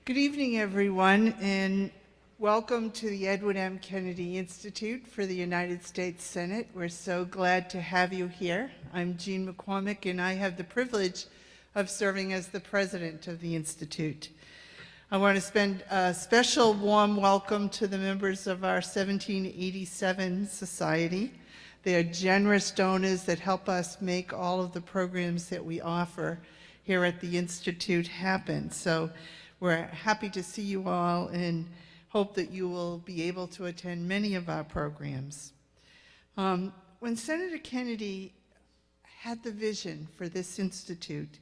Good evening, everyone, and welcome to the Edward M. Kennedy Institute for the United States Senate. We're so glad to have you here. I'm Jean McCormick, and I have the privilege of serving as the president of the Institute. I want to spend a special warm welcome to the members of our 1787 Society. They are generous donors that help us make all of the programs that we offer here at the Institute happen. So we're happy to see you all and hope that you will be able to attend many of our programs. When Senator Kennedy had the vision for this institute,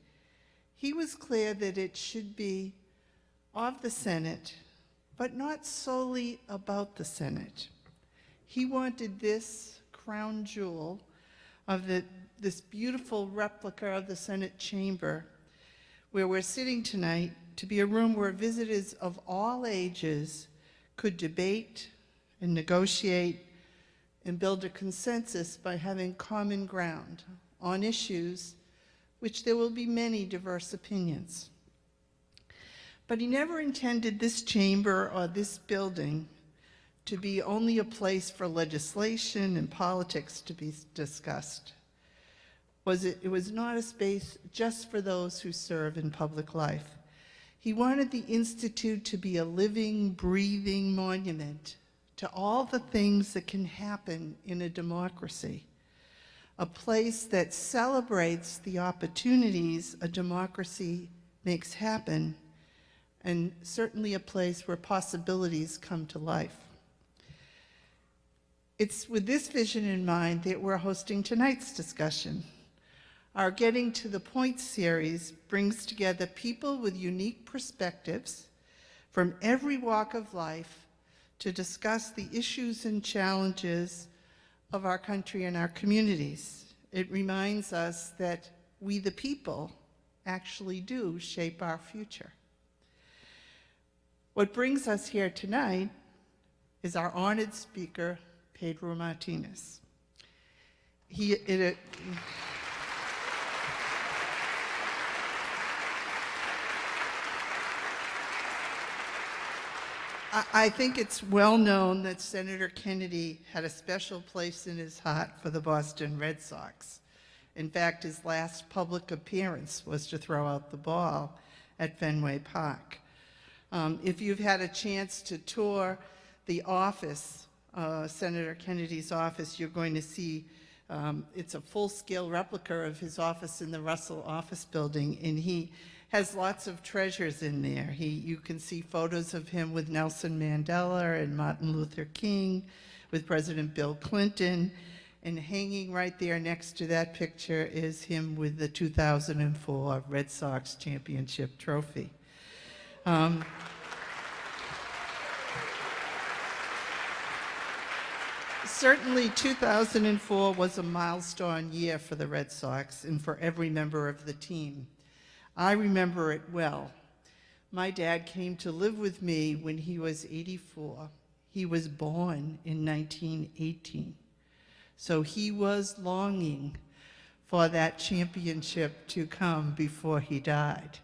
he was clear that it should be of the Senate, but not solely about the Senate. He wanted this crown jewel of this beautiful replica of the Senate chamber where we're sitting tonight to be a room where visitors of all ages could debate and negotiate and build a consensus by having common ground on issues which there will be many diverse opinions. But he never intended this chamber or this building to be only a place for legislation and politics to be discussed. It was not a space just for those who serve in public life. He wanted the Institute to be a living, breathing monument to all the things that can happen in a democracy, a place that celebrates the opportunities a democracy makes happen, and certainly a place where possibilities come to life. It's with this vision in mind that we're hosting tonight's discussion. Our Getting to the Point series brings together people with unique perspectives from every walk of life to discuss the issues and challenges of our country and our communities. It reminds us that we, the people, actually do shape our future. What brings us here tonight is our honored speaker, Pedro Martinez. I think it's well known that Senator Kennedy had a special place in his heart for the Boston Red Sox. In fact, his last public appearance was to throw out the ball at Fenway Park. If you've had a chance to tour the office, Senator Kennedy's office, you're going to see it's a full-scale replica of his office in the Russell Office Building, and he has lots of treasures in there. You can see photos of him with Nelson Mandela and Martin Luther King, with President Bill Clinton, and hanging right there next to that picture is him with the 2004 Red Sox championship trophy. Certainly 2004 was a milestone year for the Red Sox and for every member of the team. I remember it well. My dad came to live with me when he was 84. He was born in 1918. So he was longing for that championship to come before he died.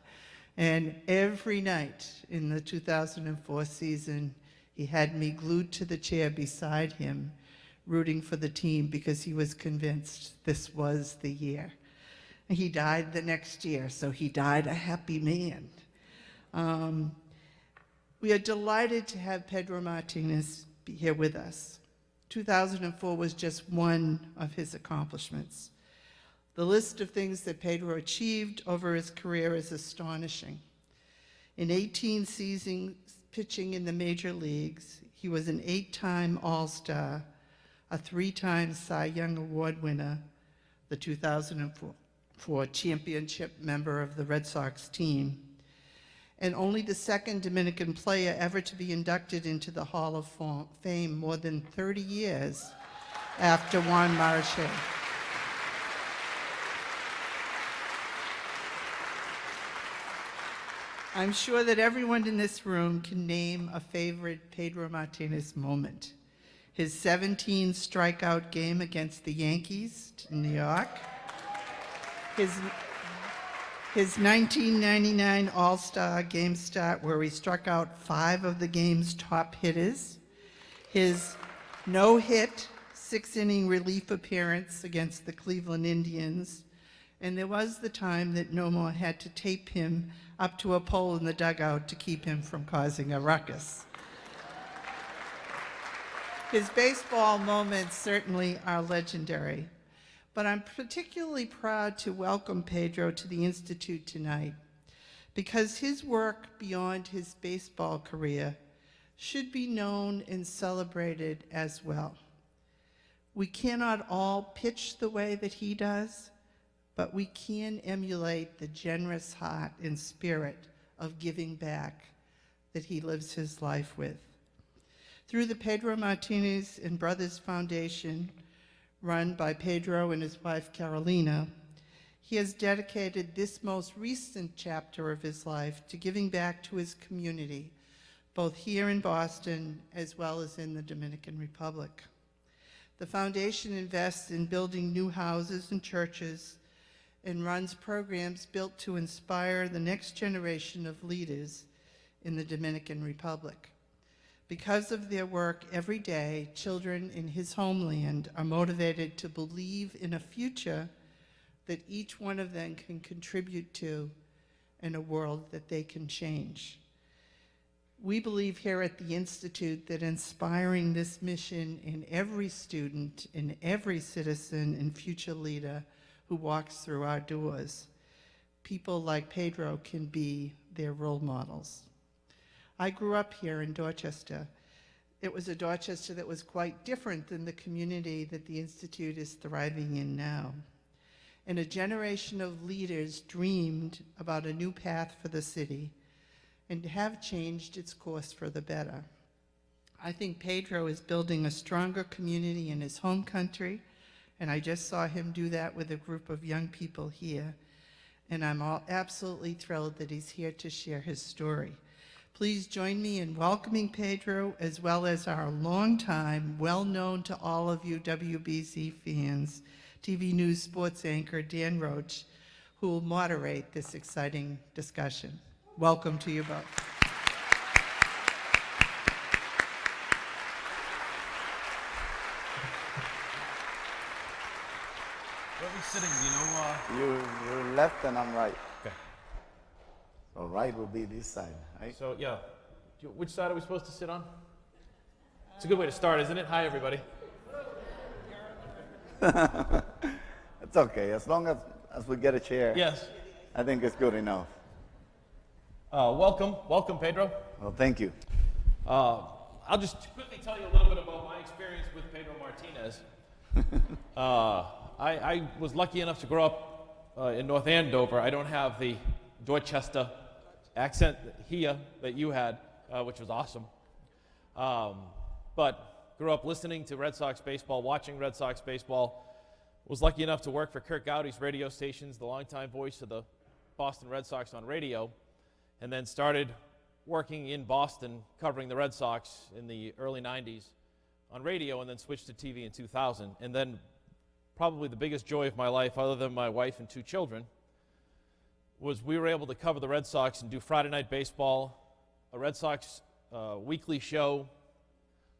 And every night in the 2004 season, he had me glued to the chair beside him, rooting for the team because he was convinced this was the year. He died the next year, so he died a happy man. We are delighted to have Pedro Martinez be here with us. 2004 was just one of his accomplishments. The list of things that Pedro achieved over his career is astonishing. In 18 seasons pitching in the major leagues, he was an 8-time All-Star, a 3-time Cy Young Award winner, the 2004 championship member of the Red Sox team, and only the second Dominican player ever to be inducted into the Hall of Fame more than 30 years after Juan Marichal. I'm sure that everyone in this room can name a favorite Pedro Martinez moment. His 17 strikeout game against the Yankees in New York, His 1999 All-Star game start, where he struck out 5 of the game's top hitters. His no-hit, 6-inning relief appearance against the Cleveland Indians. And there was the time that Nomar had to tape him up to a pole in the dugout to keep him from causing a ruckus. His baseball moments certainly are legendary, but I'm particularly proud to welcome Pedro to the Institute tonight because his work beyond his baseball career should be known and celebrated as well. We cannot all pitch the way that he does, but we can emulate the generous heart and spirit of giving back that he lives his life with. Through the Pedro Martinez and Brothers Foundation, run by Pedro and his wife Carolina, he has dedicated this most recent chapter of his life to giving back to his community, both here in Boston as well as in the Dominican Republic. The foundation invests in building new houses and churches and runs programs built to inspire the next generation of leaders in the Dominican Republic. Because of their work every day, children in his homeland are motivated to believe in a future that each one of them can contribute to and a world that they can change. We believe here at the Institute that inspiring this mission in every student, in every citizen and future leader who walks through our doors, people like Pedro can be their role models. I grew up here in Dorchester. It was a Dorchester that was quite different than the community that the Institute is thriving in now. And a generation of leaders dreamed about a new path for the city and have changed its course for the better. I think Pedro is building a stronger community in his home country, and I just saw him do that with a group of young people here. And I'm absolutely thrilled that he's here to share his story. Please join me in welcoming Pedro, as well as our longtime, well-known to all of you WBZ fans, TV News sports anchor Dan Roach, who will moderate this exciting discussion. Welcome to you both. Where are we sitting? Do you know? You're left and I'm right. Okay. So right will be this side, right? So, yeah. Which side are we supposed to sit on? It's a good way to start, isn't it? Hi, everybody. It's okay, as long as we get a chair. Yes. I think it's good enough. Welcome, Pedro. Well, thank you. I'll just quickly tell you a little bit about my experience with Pedro Martinez. I was lucky enough to grow up in North Andover. I don't have the Dorchester accent here that you had, which was awesome. But grew up listening to Red Sox baseball, watching Red Sox baseball. Was lucky enough to work for Kirk Gowdy's radio stations, the longtime voice of the Boston Red Sox on radio, and then started working in Boston covering the Red Sox in the early 90s on radio, and then switched to TV in 2000. And then probably the biggest joy of my life, other than my wife and 2 children, was we were able to cover the Red Sox and do Friday Night Baseball, a Red Sox weekly show,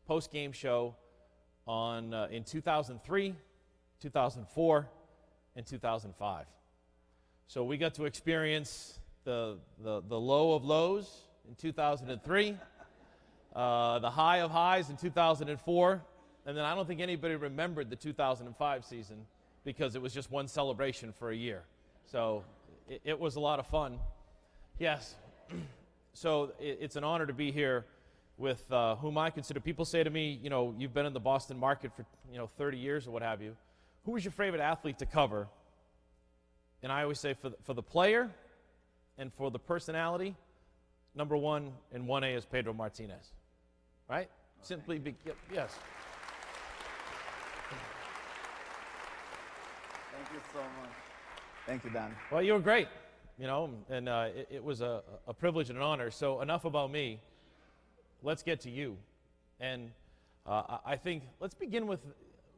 post-game show on in 2003, 2004, and 2005. So we got to experience the low of lows in 2003, the high of highs in 2004, and then I don't think anybody remembered the 2005 season because it was just one celebration for a year. So it was a lot of fun. Yes. So it's an honor to be here with whom I consider, people say to me, you know, you've been in the Boston market for 30 years or what have you. Who was your favorite athlete to cover? And I always say for the player and for the personality, number 1 and 1A is Pedro Martinez. Right? Simply, yes. Thank you so much. Thank you, Dan. Well, you were great, and it was a privilege and an honor. So enough about me. Let's get to you. And I think let's begin with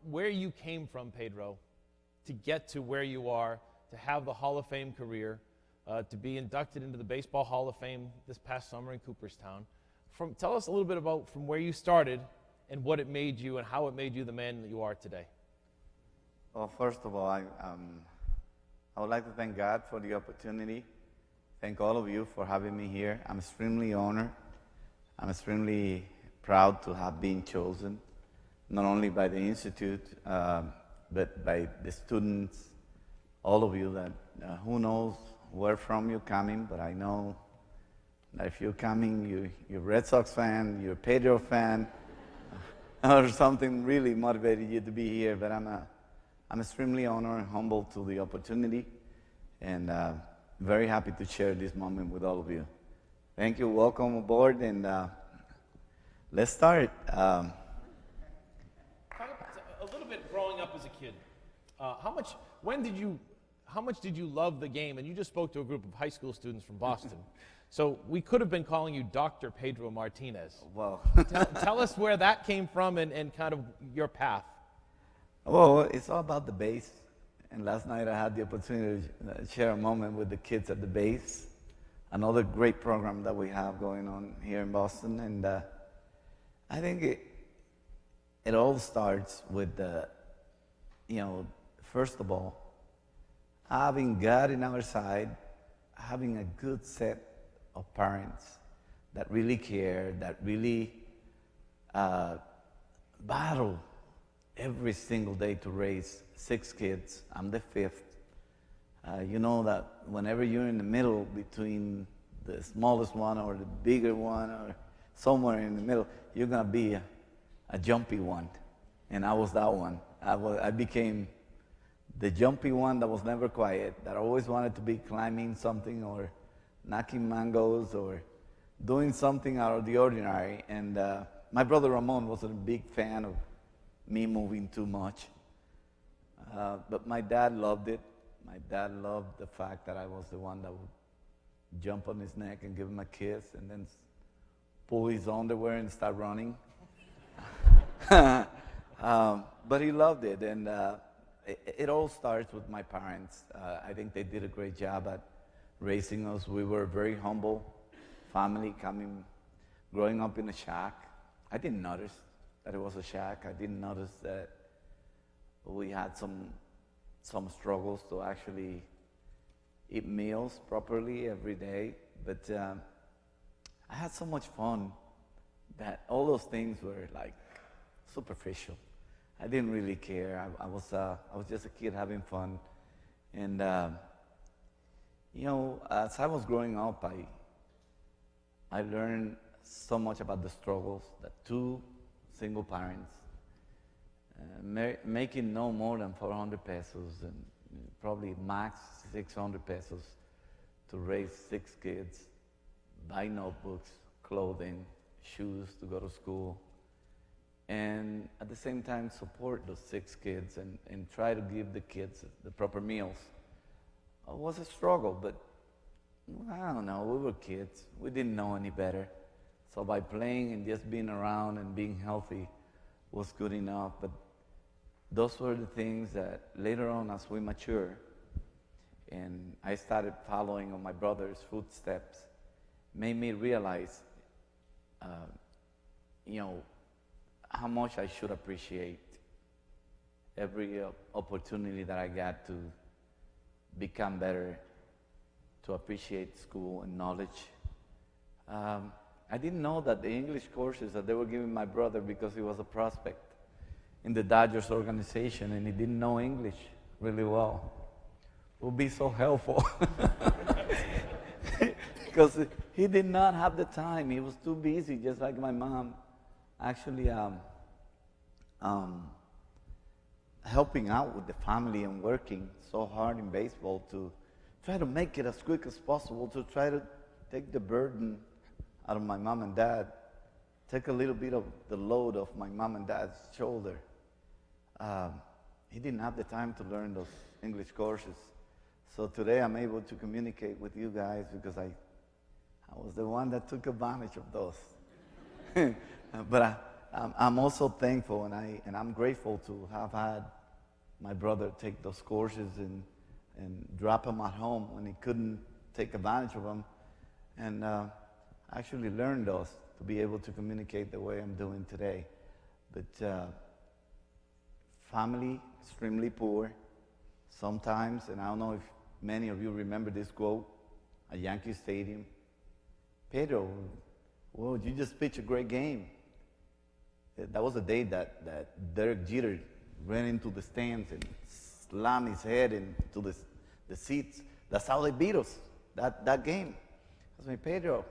where you came from, Pedro, to get to where you are, to have the Hall of Fame career, to be inducted into the Baseball Hall of Fame this past summer in Cooperstown. Tell us a little bit about from where you started and what it made you and how it made you the man that you are today. Well, first of all, I would like to thank God for the opportunity. Thank all of you for having me here. I'm extremely honored. I'm extremely proud to have been chosen, not only by the Institute, but by the students, all of you that, who knows where from you're coming, but I know that if you're coming, you're a Red Sox fan, you're a Pedro fan, or something really motivated you to be here. But I'm extremely honored and humbled to the opportunity, and very happy to share this moment with all of you. Thank you, welcome aboard, and let's start. Talk about a little bit growing up as a kid. How much did you love the game? And you just spoke to a group of high school students from Boston. So we could have been calling you Dr. Pedro Martinez. Well, Tell us where that came from and kind of your path. well, it's all about the base. And last night I had the opportunity to share a moment with the kids at the base. Another great program that we have going on here in Boston. And I think it all starts with, first of all, having God in our side, having a good set of parents that really care, that really battle every single day to raise 6 kids. I'm the 5th. You know that whenever you're in the middle between the smallest one or the bigger one or somewhere in the middle, you're going to be a jumpy one. And I was that one. I became the jumpy one that was never quiet, that always wanted to be climbing something or knocking mangoes or doing something out of the ordinary. And my brother Ramon wasn't a big fan of me moving too much. But my dad loved it. My dad loved the fact that I was the one that would jump on his neck and give him a kiss and then pull his underwear and start running. But he loved it, and it all starts with my parents. I think they did a great job at raising us. We were a very humble family, growing up in a shack. I didn't notice that it was a shack. I didn't notice that we had some struggles to actually eat meals properly every day. But I had so much fun that all those things were like superficial. I didn't really care. I was just a kid having fun. And as I was growing up, I learned so much about the struggles that 2 single parents making no more than 400 pesos and probably max 600 pesos to raise 6 kids, buy notebooks, clothing, shoes to go to school, and at the same time support those 6 kids and try to give the kids the proper meals. It was a struggle, but I don't know, we were kids. We didn't know any better. So by playing and just being around and being healthy was good enough. But those were the things that later on, as we mature, and I started following on my brother's footsteps, made me realize, how much I should appreciate every opportunity that I got to become better, to appreciate school and knowledge. I didn't know that the English courses that they were giving my brother, because he was a prospect in the Dodgers organization and he didn't know English really well, would be so helpful. Because he did not have the time. He was too busy, just like my mom, actually helping out with the family and working so hard in baseball to try to make it as quick as possible, to try to take the burden out of my mom and dad, take a little bit of the load off my mom and dad's shoulder. He didn't have the time to learn those English courses. So today I'm able to communicate with you guys because I was the one that took advantage of those. But I'm also thankful and I'm grateful to have had my brother take those courses and drop him at home when he couldn't take advantage of them, and actually learn those to be able to communicate the way I'm doing today. But family, extremely poor, sometimes, and I don't know if many of you remember this quote at Yankee Stadium. Pedro, well, you just pitched a great game. That was the day that Derek Jeter ran into the stands and slammed his head into the seats. That's how they beat us, that game. I said, Pedro,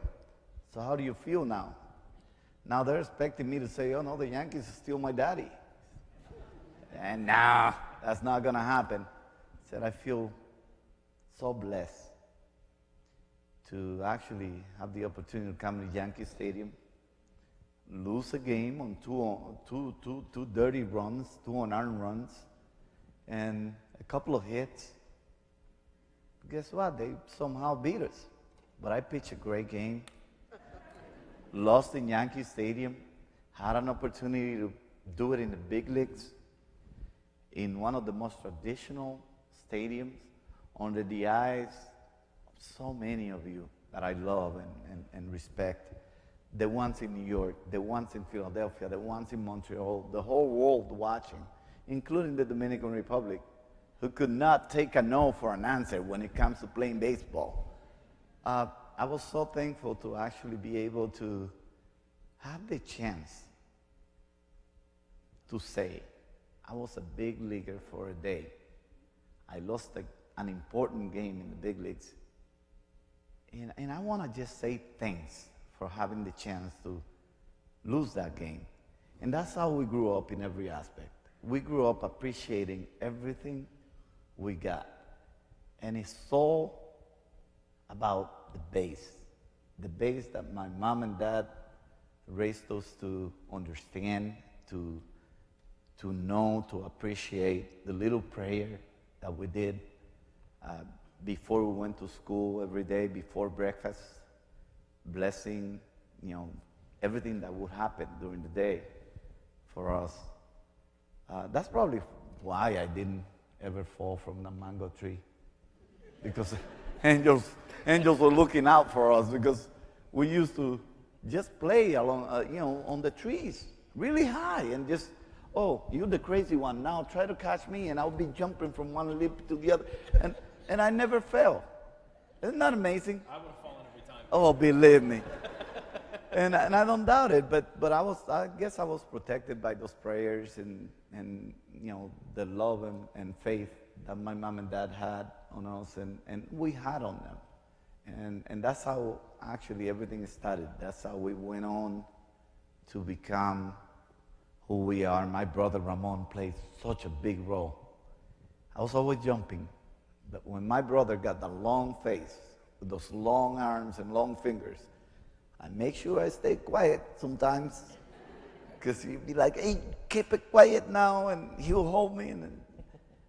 so how do you feel now? Now they're expecting me to say, oh no, the Yankees are still my daddy. And nah, that's not going to happen. I said, I feel so blessed to actually have the opportunity to come to Yankee Stadium, lose a game on two dirty runs, two unearned runs, and a couple of hits. Guess what? They somehow beat us. But I pitched a great game, lost in Yankee Stadium, had an opportunity to do it in the big leagues, in one of the most traditional stadiums, under the eyes of so many of you that I love and respect. The ones in New York, the ones in Philadelphia, the ones in Montreal, the whole world watching, including the Dominican Republic, who could not take a no for an answer when it comes to playing baseball. I was so thankful to actually be able to have the chance to say, I was a big leaguer for a day. I lost an important game in the big leagues. And I want to just say thanks for having the chance to lose that game. And that's how we grew up in every aspect. We grew up appreciating everything we got. And it's all about the base that my mom and dad raised us to understand, to know, to appreciate the little prayer that we did before we went to school every day, before breakfast, blessing, everything that would happen during the day for us. That's probably why I didn't ever fall from the mango tree, because angels were looking out for us, because we used to just play along, on the trees, really high, and just, oh, you're the crazy one. Now try to catch me, and I'll be jumping from one lip to the other, and I never fell. Isn't that amazing? I would have fallen every time. Oh, believe me. and I don't doubt it, but I guess I was protected by those prayers and the love and faith that my mom and dad had on us, and we had on them. And that's how actually everything started. That's how we went on to become who we are. My brother Ramon played such a big role. I was always jumping, but when my brother got the long face, with those long arms and long fingers, I make sure I stay quiet sometimes, because he'd be like, hey, keep it quiet now, and he'll hold me.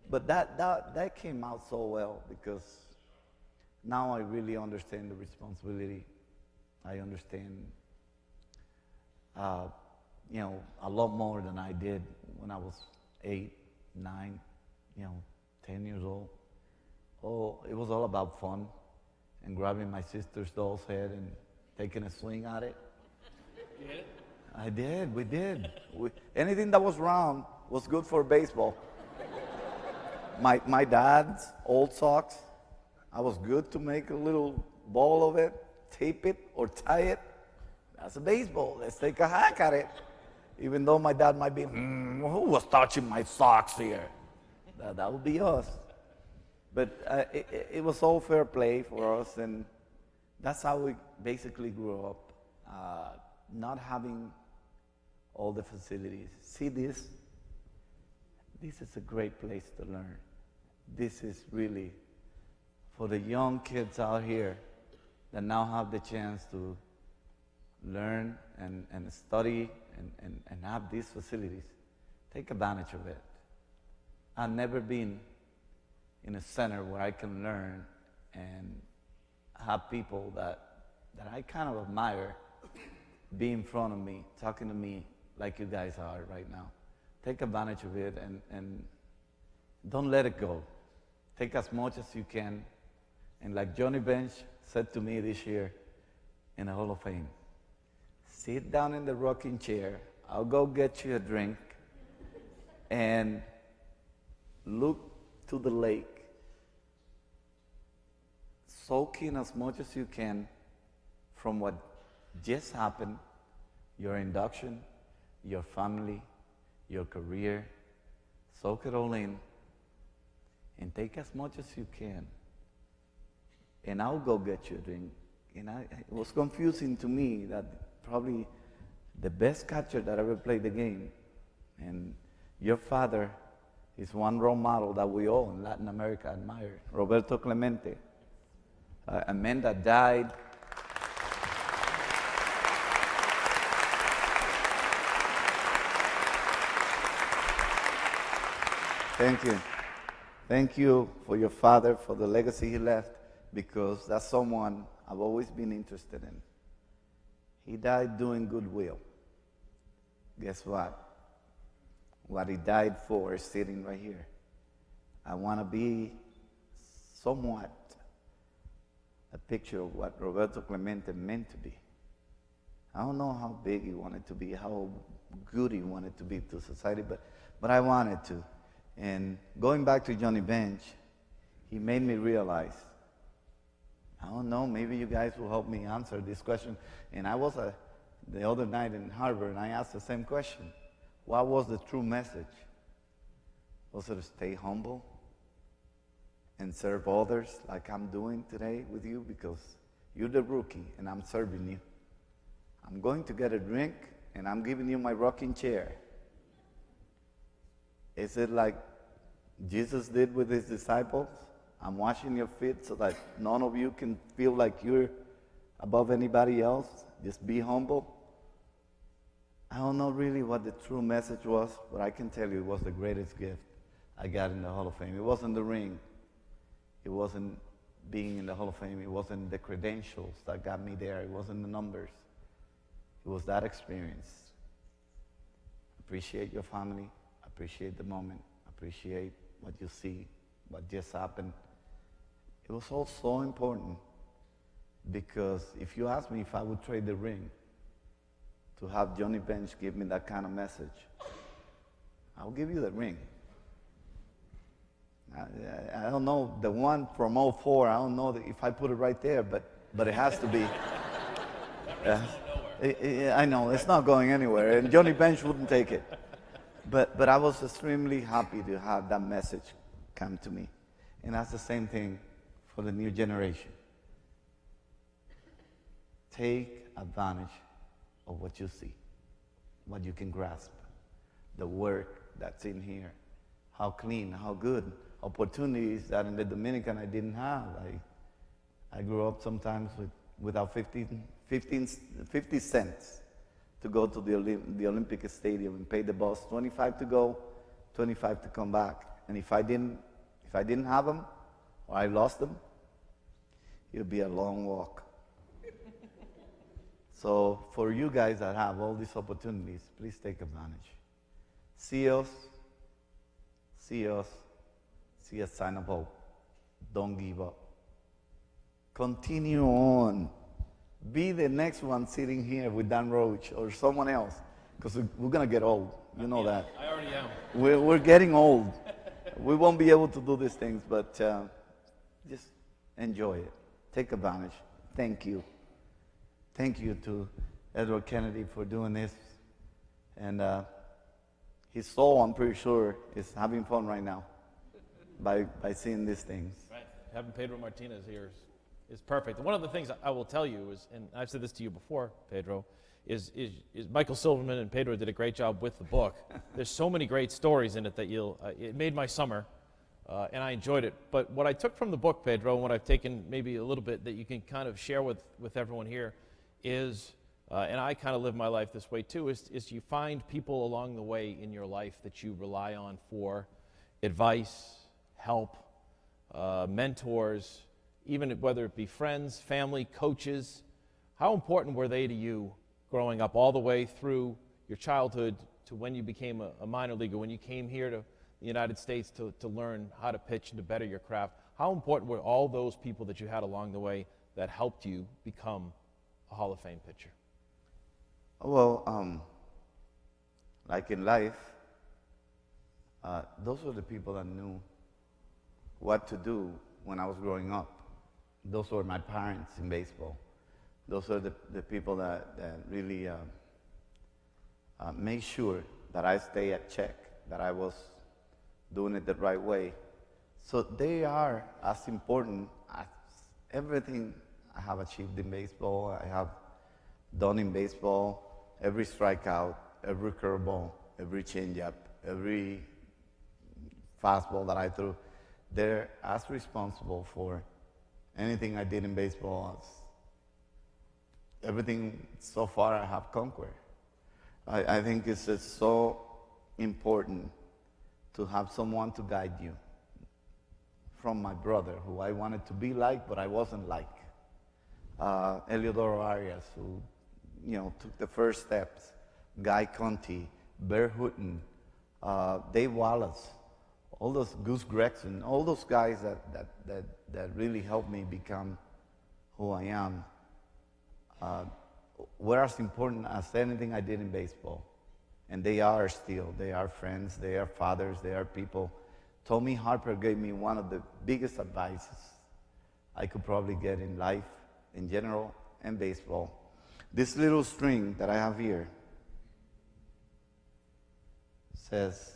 But that came out so well, because now I really understand the responsibility. I understand, a lot more than I did when I was 8, 9, 10 years old. Oh, it was all about fun and grabbing my sister's doll's head and taking a swing at it. You hit it? I did, we did. Anything that was round was good for baseball. My dad's old socks, I was good to make a little ball of it, tape it or tie it. That's a baseball. Let's take a hack at it. Even though my dad might be, who was touching my socks here? That would be us. But it was all fair play for us, and that's how we basically grew up, not having all the facilities. See this? This is a great place to learn. This is really for the young kids out here that now have the chance to learn and study and have these facilities. Take advantage of it. I've never been in a center where I can learn and have people that I kind of admire be in front of me, talking to me like you guys are right now. Take advantage of it and don't let it go. Take as much as you can. And like Johnny Bench said to me this year in the Hall of Fame, sit down in the rocking chair, I'll go get you a drink, and look to the lake, soak in as much as you can from what just happened, your induction, your family, your career. Soak it all in and take as much as you can. And I'll go get you a drink. And it was confusing to me that probably the best catcher that ever played the game, and your father is one role model that we all in Latin America admire, Roberto Clemente, a man that died. Thank you. Thank you for your father, for the legacy he left, because that's someone I've always been interested in. He died doing goodwill. Guess what? What he died for is sitting right here. I want to be somewhat a picture of what Roberto Clemente meant to be. I don't know how big he wanted to be, how good he wanted to be to society, but I wanted to. And going back to Johnny Bench, he made me realize, I don't know, maybe you guys will help me answer this question. And I was the other night in Harvard, and I asked the same question. What was the true message? Was it to stay humble and serve others like I'm doing today with you? Because you're the rookie, and I'm serving you. I'm going to get a drink, and I'm giving you my rocking chair. Is it like Jesus did with his disciples? I'm washing your feet so that none of you can feel like you're above anybody else. Just be humble. I don't know really what the true message was, but I can tell you it was the greatest gift I got in the Hall of Fame. It wasn't the ring. It wasn't being in the Hall of Fame. It wasn't the credentials that got me there. It wasn't the numbers. It was that experience. Appreciate your family. Appreciate the moment. Appreciate what you see, what just happened. It was all so important because if you ask me if I would trade the ring to have Johnny Bench give me that kind of message, I'll give you the ring. I don't know, the one from '04, I don't know if I put it right there, but it has to be. I know, it's not going anywhere, and Johnny Bench wouldn't take it. But I was extremely happy to have that message come to me. And that's the same thing for the new generation. Take advantage of what you see, what you can grasp, the work that's in here, how clean, how good, opportunities that in the Dominican I didn't have. I grew up sometimes without 50 cents to go to the Olympic Stadium and pay the bus, 25 to go, 25 to come back. And if I didn't have them, or I lost them, it would be a long walk. So for you guys that have all these opportunities, please take advantage. See us, see a sign of hope. Don't give up. Continue on. Be the next one sitting here with Dan Roach or someone else, because we're going to get old. You know that. I already am. We're getting old. We won't be able to do these things, but just enjoy it. Take advantage. Thank you. Thank you to Edward Kennedy for doing this. And his soul, I'm pretty sure, is having fun right now by seeing these things. Right. Having Pedro Martinez here is perfect. One of the things I will tell you is, and I've said this to you before, Pedro, is Michael Silverman and Pedro did a great job with the book. There's so many great stories in it that it made my summer, and I enjoyed it. But what I took from the book, Pedro, and what I've taken maybe a little bit that you can kind of share with everyone here is, and I kind of live my life this way too, is you find people along the way in your life that you rely on for advice, help, mentors, even whether it be friends, family, coaches. How important were they to you growing up all the way through your childhood to when you became a minor leaguer, when you came here to the United States to learn how to pitch and to better your craft? How important were all those people that you had along the way that helped you become a Hall of Fame pitcher? Well, like in life, those were the people that knew what to do when I was growing up. Those were my parents in baseball. Those are the people that really made sure that I stay at check, that I was doing it the right way. So they are as important as everything I have achieved in baseball, I have done in baseball, every strikeout, every curveball, every changeup, every fastball that I threw. They're as responsible for anything I did in baseball as everything so far I have conquered. I think it's just so important to have someone to guide you. From my brother, who I wanted to be like, but I wasn't like. Eliodoro Arias, who took the first steps. Guy Conti, Bear Hooton, Dave Wallace, all those Goose Gregson, all those guys that really helped me become who I am, were as important as anything I did in baseball. And they are still. They are friends, they are fathers, they are people. Tommy Harper gave me one of the biggest advices I could probably get in life, in general, and baseball. This little string that I have here says,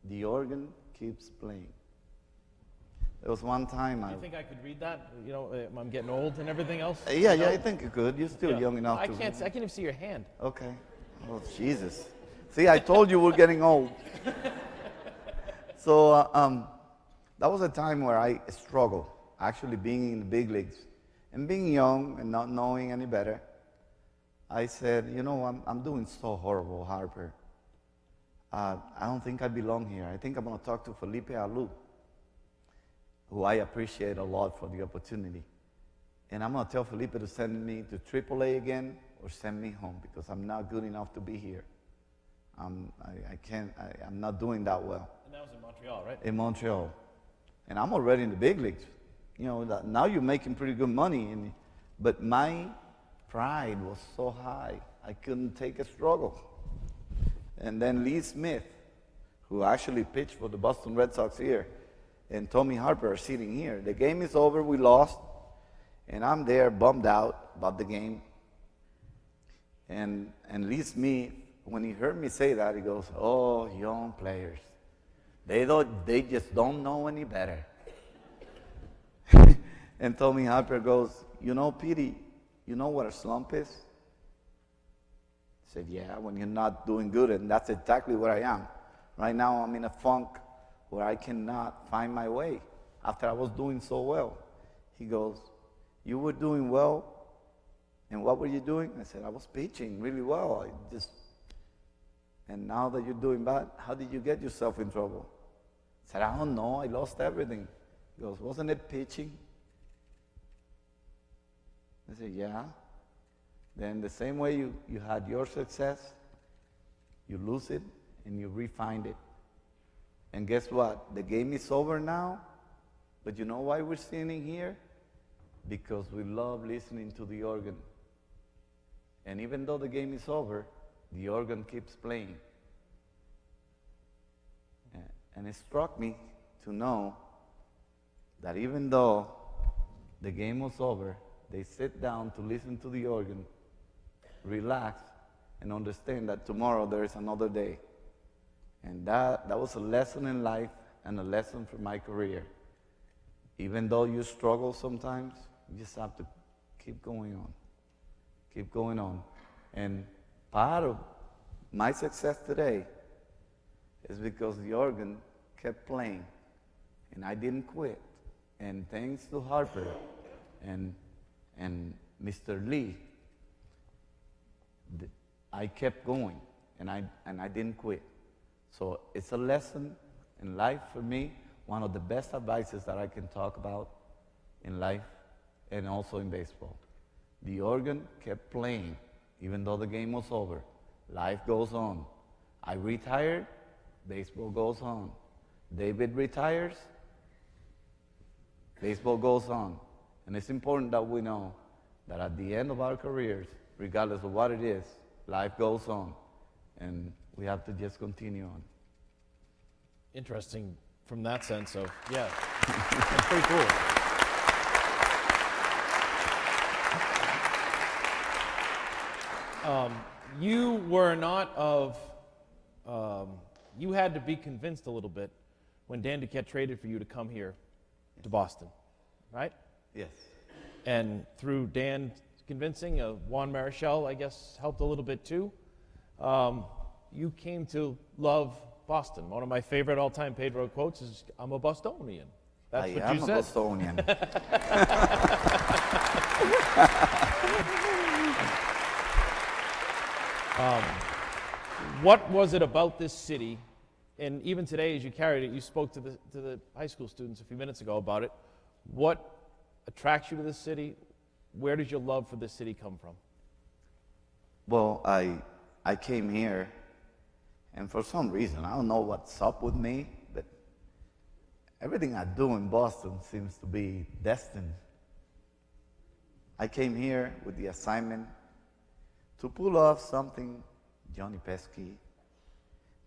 "The organ keeps playing." There was one time Do you think I could read that? I'm getting old and everything else. Yeah, I think you could. You're still young enough I to. can't even see your hand. Okay. Oh, Jesus. See, I told you we're getting old. So that was a time where I struggled, actually being in the big leagues. And being young and not knowing any better, I said, I'm doing so horrible, Harper. I don't think I belong here. I think I'm going to talk to Felipe Alou, who I appreciate a lot for the opportunity. And I'm going to tell Felipe to send me to AAA again or send me home because I'm not good enough to be here. I'm not doing that well. And that was in Montreal, right? In Montreal. And I'm already in the big leagues. Now you're making pretty good money. But my pride was so high, I couldn't take a struggle. And then Lee Smith, who actually pitched for the Boston Red Sox here, and Tommy Harper are sitting here. The game is over, we lost, and I'm there bummed out about the game. And Lee Smith, when he heard me say that, he goes, "Oh, young players. They just don't know any better." And Tommy Harper goes, "Petey, you know what a slump is?" I said, "Yeah, when you're not doing good," and that's exactly where I am. Right now I'm in a funk where I cannot find my way after I was doing so well. He goes, "You were doing well, and what were you doing?" I said, "I was pitching really well. And now that you're doing bad, how did you get yourself in trouble?" I said, "I don't know, I lost everything." He goes, "Wasn't it pitching?" I said, "Yeah." Then the same way you had your success, you lose it and you refine it. And guess what? The game is over now, but you know why we're sitting here? Because we love listening to the organ. And even though the game is over, the organ keeps playing. And it struck me to know that even though the game was over, they sit down to listen to the organ, relax, and understand that tomorrow there is another day. And that was a lesson in life and a lesson for my career. Even though you struggle sometimes, you just have to keep going on. Keep going on. And part of my success today is because the organ kept playing and I didn't quit. And thanks to Harper and Mr. Lee, I kept going and I didn't quit. So it's a lesson in life for me, one of the best advices that I can talk about in life and also in baseball. The organ kept playing even though the game was over. Life goes on. I retired, baseball goes on. David retires, Baseball goes on. And it's important that we know that at the end of our careers, regardless of what it is, life goes on. And we have to just continue on. Interesting from that sense of, yeah, that's pretty cool. You were not of, you had to be convinced a little bit when Dan Duquette traded for you to come here to Boston, right? Yes. And through Dan convincing, Juan Marichal, I guess, helped a little bit too. You came to love Boston. One of my favorite all-time Pedro quotes is, "I'm a Bostonian." That's what you said. I am a Bostonian. What was it about this city, and even today as you carried it, you spoke to the high school students a few minutes ago about it. What attracts you to this city? Where does your love for this city come from? Well, I came here, and for some reason, I don't know what's up with me, but everything I do in Boston seems to be destined. I came here with the assignment to pull off something Johnny Pesky,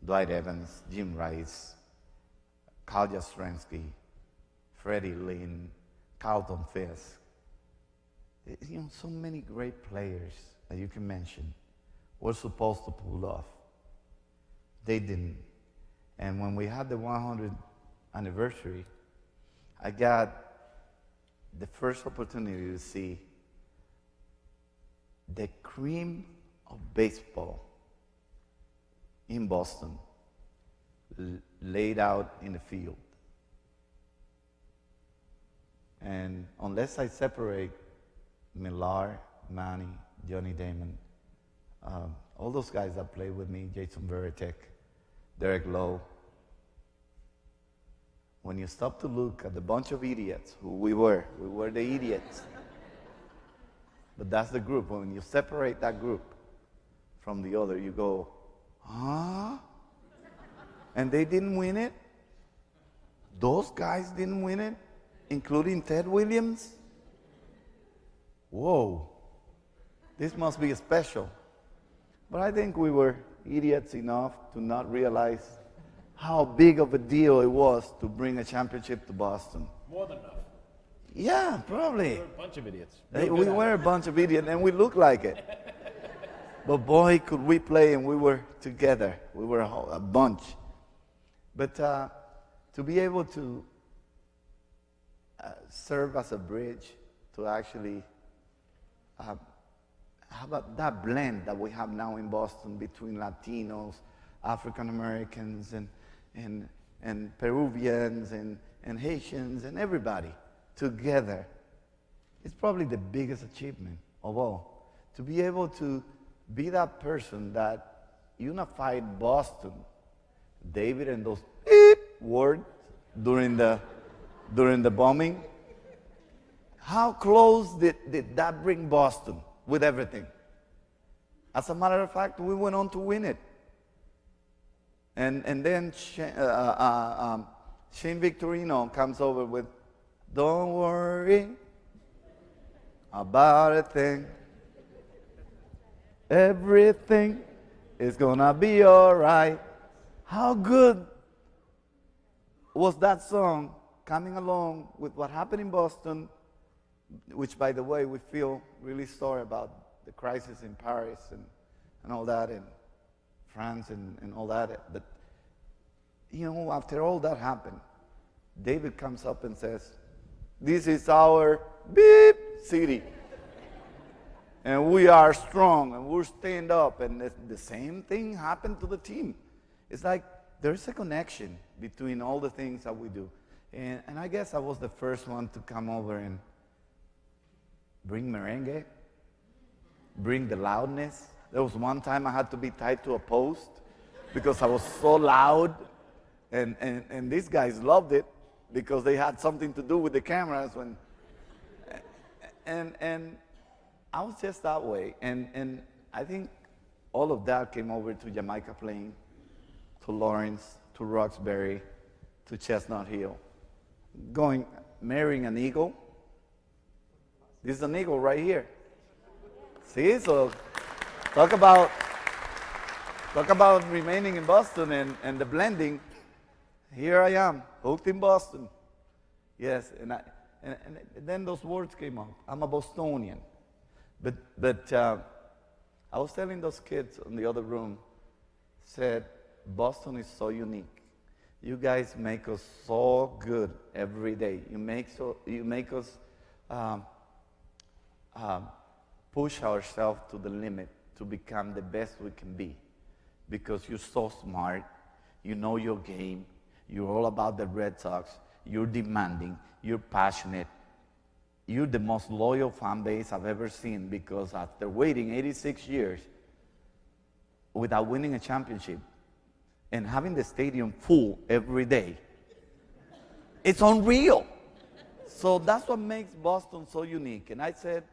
Dwight Evans, Jim Rice, Carl Jastrzemski, Freddie Lynn, Carlton Fisk. You know, so many great players that you can mention were supposed to pull off. They didn't. And when we had the 100th anniversary, I got the first opportunity to see the cream of baseball in Boston laid out in the field. And unless I separate Millar, Manny, Johnny Damon, all those guys that played with me, Jason Veritek, Derek Lowe, when you stop to look at the bunch of idiots who we were the idiots. But that's the group. When you separate that group from the other, you go, huh? And they didn't win it? Those guys didn't win it? Including Ted Williams? Whoa, this must be special. But I think we were idiots enough to not realize how big of a deal it was to bring a championship to Boston. More than enough. Yeah, probably. We were a bunch of idiots. We were a bunch of idiots, and we looked like it. But boy, could we play, and we were together. We were a bunch. But to be able to serve as a bridge to actually have that blend that we have now in Boston between Latinos, African Americans, and Peruvians, and Haitians, and everybody together. It's probably the biggest achievement of all. To be able to be that person that unified Boston, David and those beep words during the bombing. How close did that bring Boston with everything? As a matter of fact, we went on to win it. And then Shane Victorino comes over with, "Don't worry about a thing. Everything is gonna be all right." How good was that song coming along with what happened in Boston, which, by the way, we feel really sorry about the crisis in Paris and all that, and France and all that. But, you know, after all that happened, David comes up and says, "This is our beep city. And we are strong, and we'll stand up." And the same thing happened to the team. It's like there's a connection between all the things that we do. And I guess I was the first one to come over and bring merengue, bring the loudness. There was one time I had to be tied to a post because I was so loud. And these guys loved it because they had something to do with the cameras. And I was just that way. And I think all of that came over to Jamaica Plain, to Lawrence, to Roxbury, to Chestnut Hill. Going marrying an eagle. This is an eagle right here. See, so talk about remaining in Boston and the blending. Here I am, hooked in Boston. Yes, and then those words came up. I'm a Bostonian. But I was telling those kids in the other room, said, Boston is so unique. You guys make us so good every day. You make us push ourselves to the limit to become the best we can be. Because you're so smart, you know your game, you're all about the Red Sox, you're demanding, you're passionate. You're the most loyal fan base I've ever seen, because after waiting 86 years without winning a championship and having the stadium full every day, it's unreal. So that's what makes Boston so unique. And I said,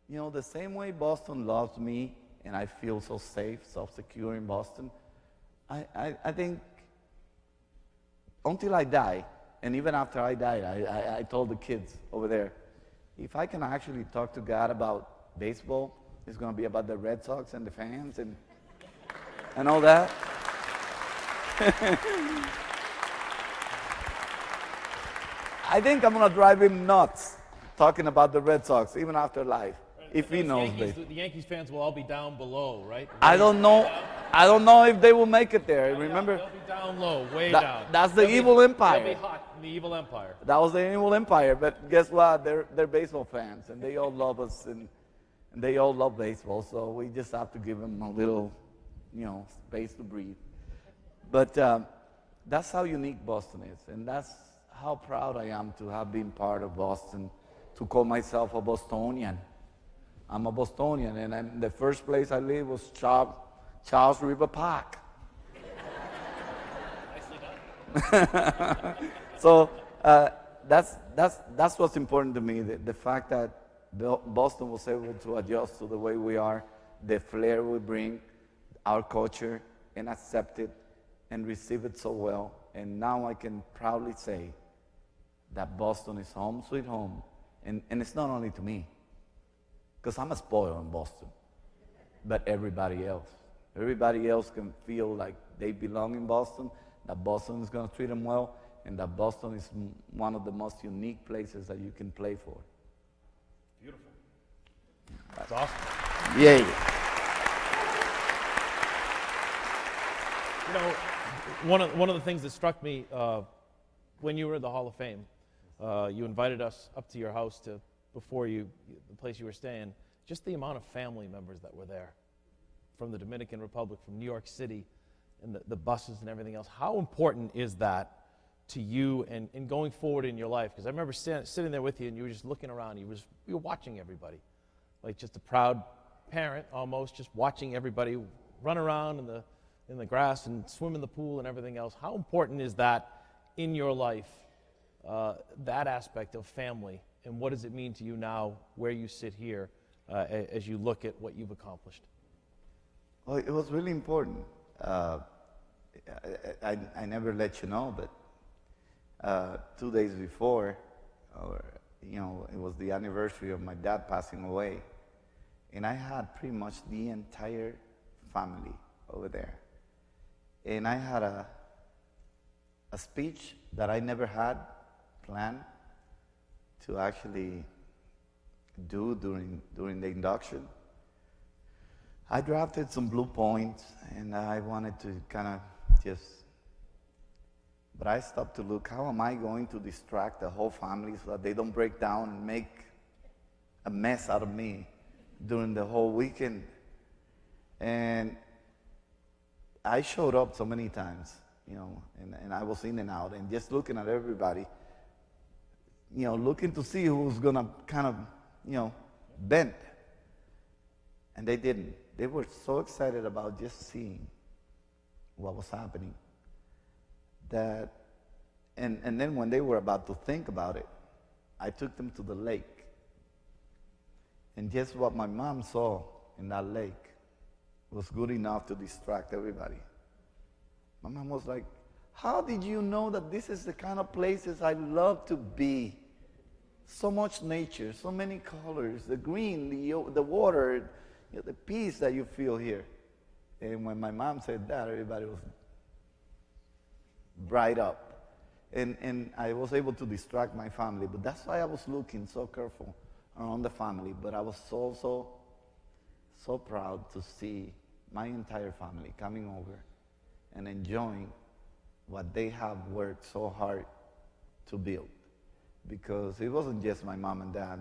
you know, the same way Boston loves me and I feel so safe, so secure in Boston, I think until I die, and even after I died, I told the kids over there, if I can actually talk to God about baseball, it's going to be about the Red Sox and the fans and all that. I think I'm going to drive him nuts talking about the Red Sox, even after life, if he knows baseball. The Yankees fans will all be down below, right? I don't know. I don't know if they will make it there. Remember? They'll be down low, way down. That's the evil empire. They'll be hot in the evil empire. That was the evil empire. But guess what? They're baseball fans, and they all love us, and they all love baseball. So we just have to give them a little, space to breathe. But that's how unique Boston is, and that's how proud I am to have been part of Boston, to call myself a Bostonian. I'm a Bostonian, and the first place I lived was Charles River Park. So that's what's important to me, the fact that Boston was able to adjust to the way we are, the flair we bring, our culture, and accept it and receive it so well. And now I can proudly say that Boston is home sweet home. And it's not only to me, because I'm a spoiled in Boston, but everybody else can feel like they belong in Boston, that Boston is going to treat them well, and that Boston is one of the most unique places that you can play for. Beautiful. That's awesome. Yay. You know, one of the things that struck me when you were in the Hall of Fame, you invited us up to your house before the place you were staying, just the amount of family members that were there from the Dominican Republic, from New York City, and the buses and everything else. How important is that to you and going forward in your life? Because I remember sitting there with you and you were just looking around. You were watching everybody, like just a proud parent almost, just watching everybody run around in the grass and swim in the pool and everything else. How important is that in your life, that aspect of family, and what does it mean to you now where you sit here as you look at what you've accomplished? Well, it was really important. I never let you know, but 2 days before, it was the anniversary of my dad passing away, and I had pretty much the entire family over there. And I had a speech that I never had planned to actually do during the induction. I drafted some blue points, and I wanted to kind of but I stopped to look, how am I going to distract the whole family so that they don't break down and make a mess out of me during the whole weekend? And I showed up so many times, and I was in and out, and just looking at everybody, looking to see who was going to kind of, bend. And they didn't. They were so excited about just seeing what was happening that, and then when they were about to think about it, I took them to the lake. And just what my mom saw in that lake was good enough to distract everybody. My mom was like, how did you know that this is the kind of places I love to be so much nature, so many colors, the green, the water, the peace that you feel here. And when my mom said that, everybody was bright up. And I was able to distract my family, but that's why I was looking so careful around the family. But I was so proud to see my entire family coming over and enjoying what they have worked so hard to build. Because it wasn't just my mom and dad,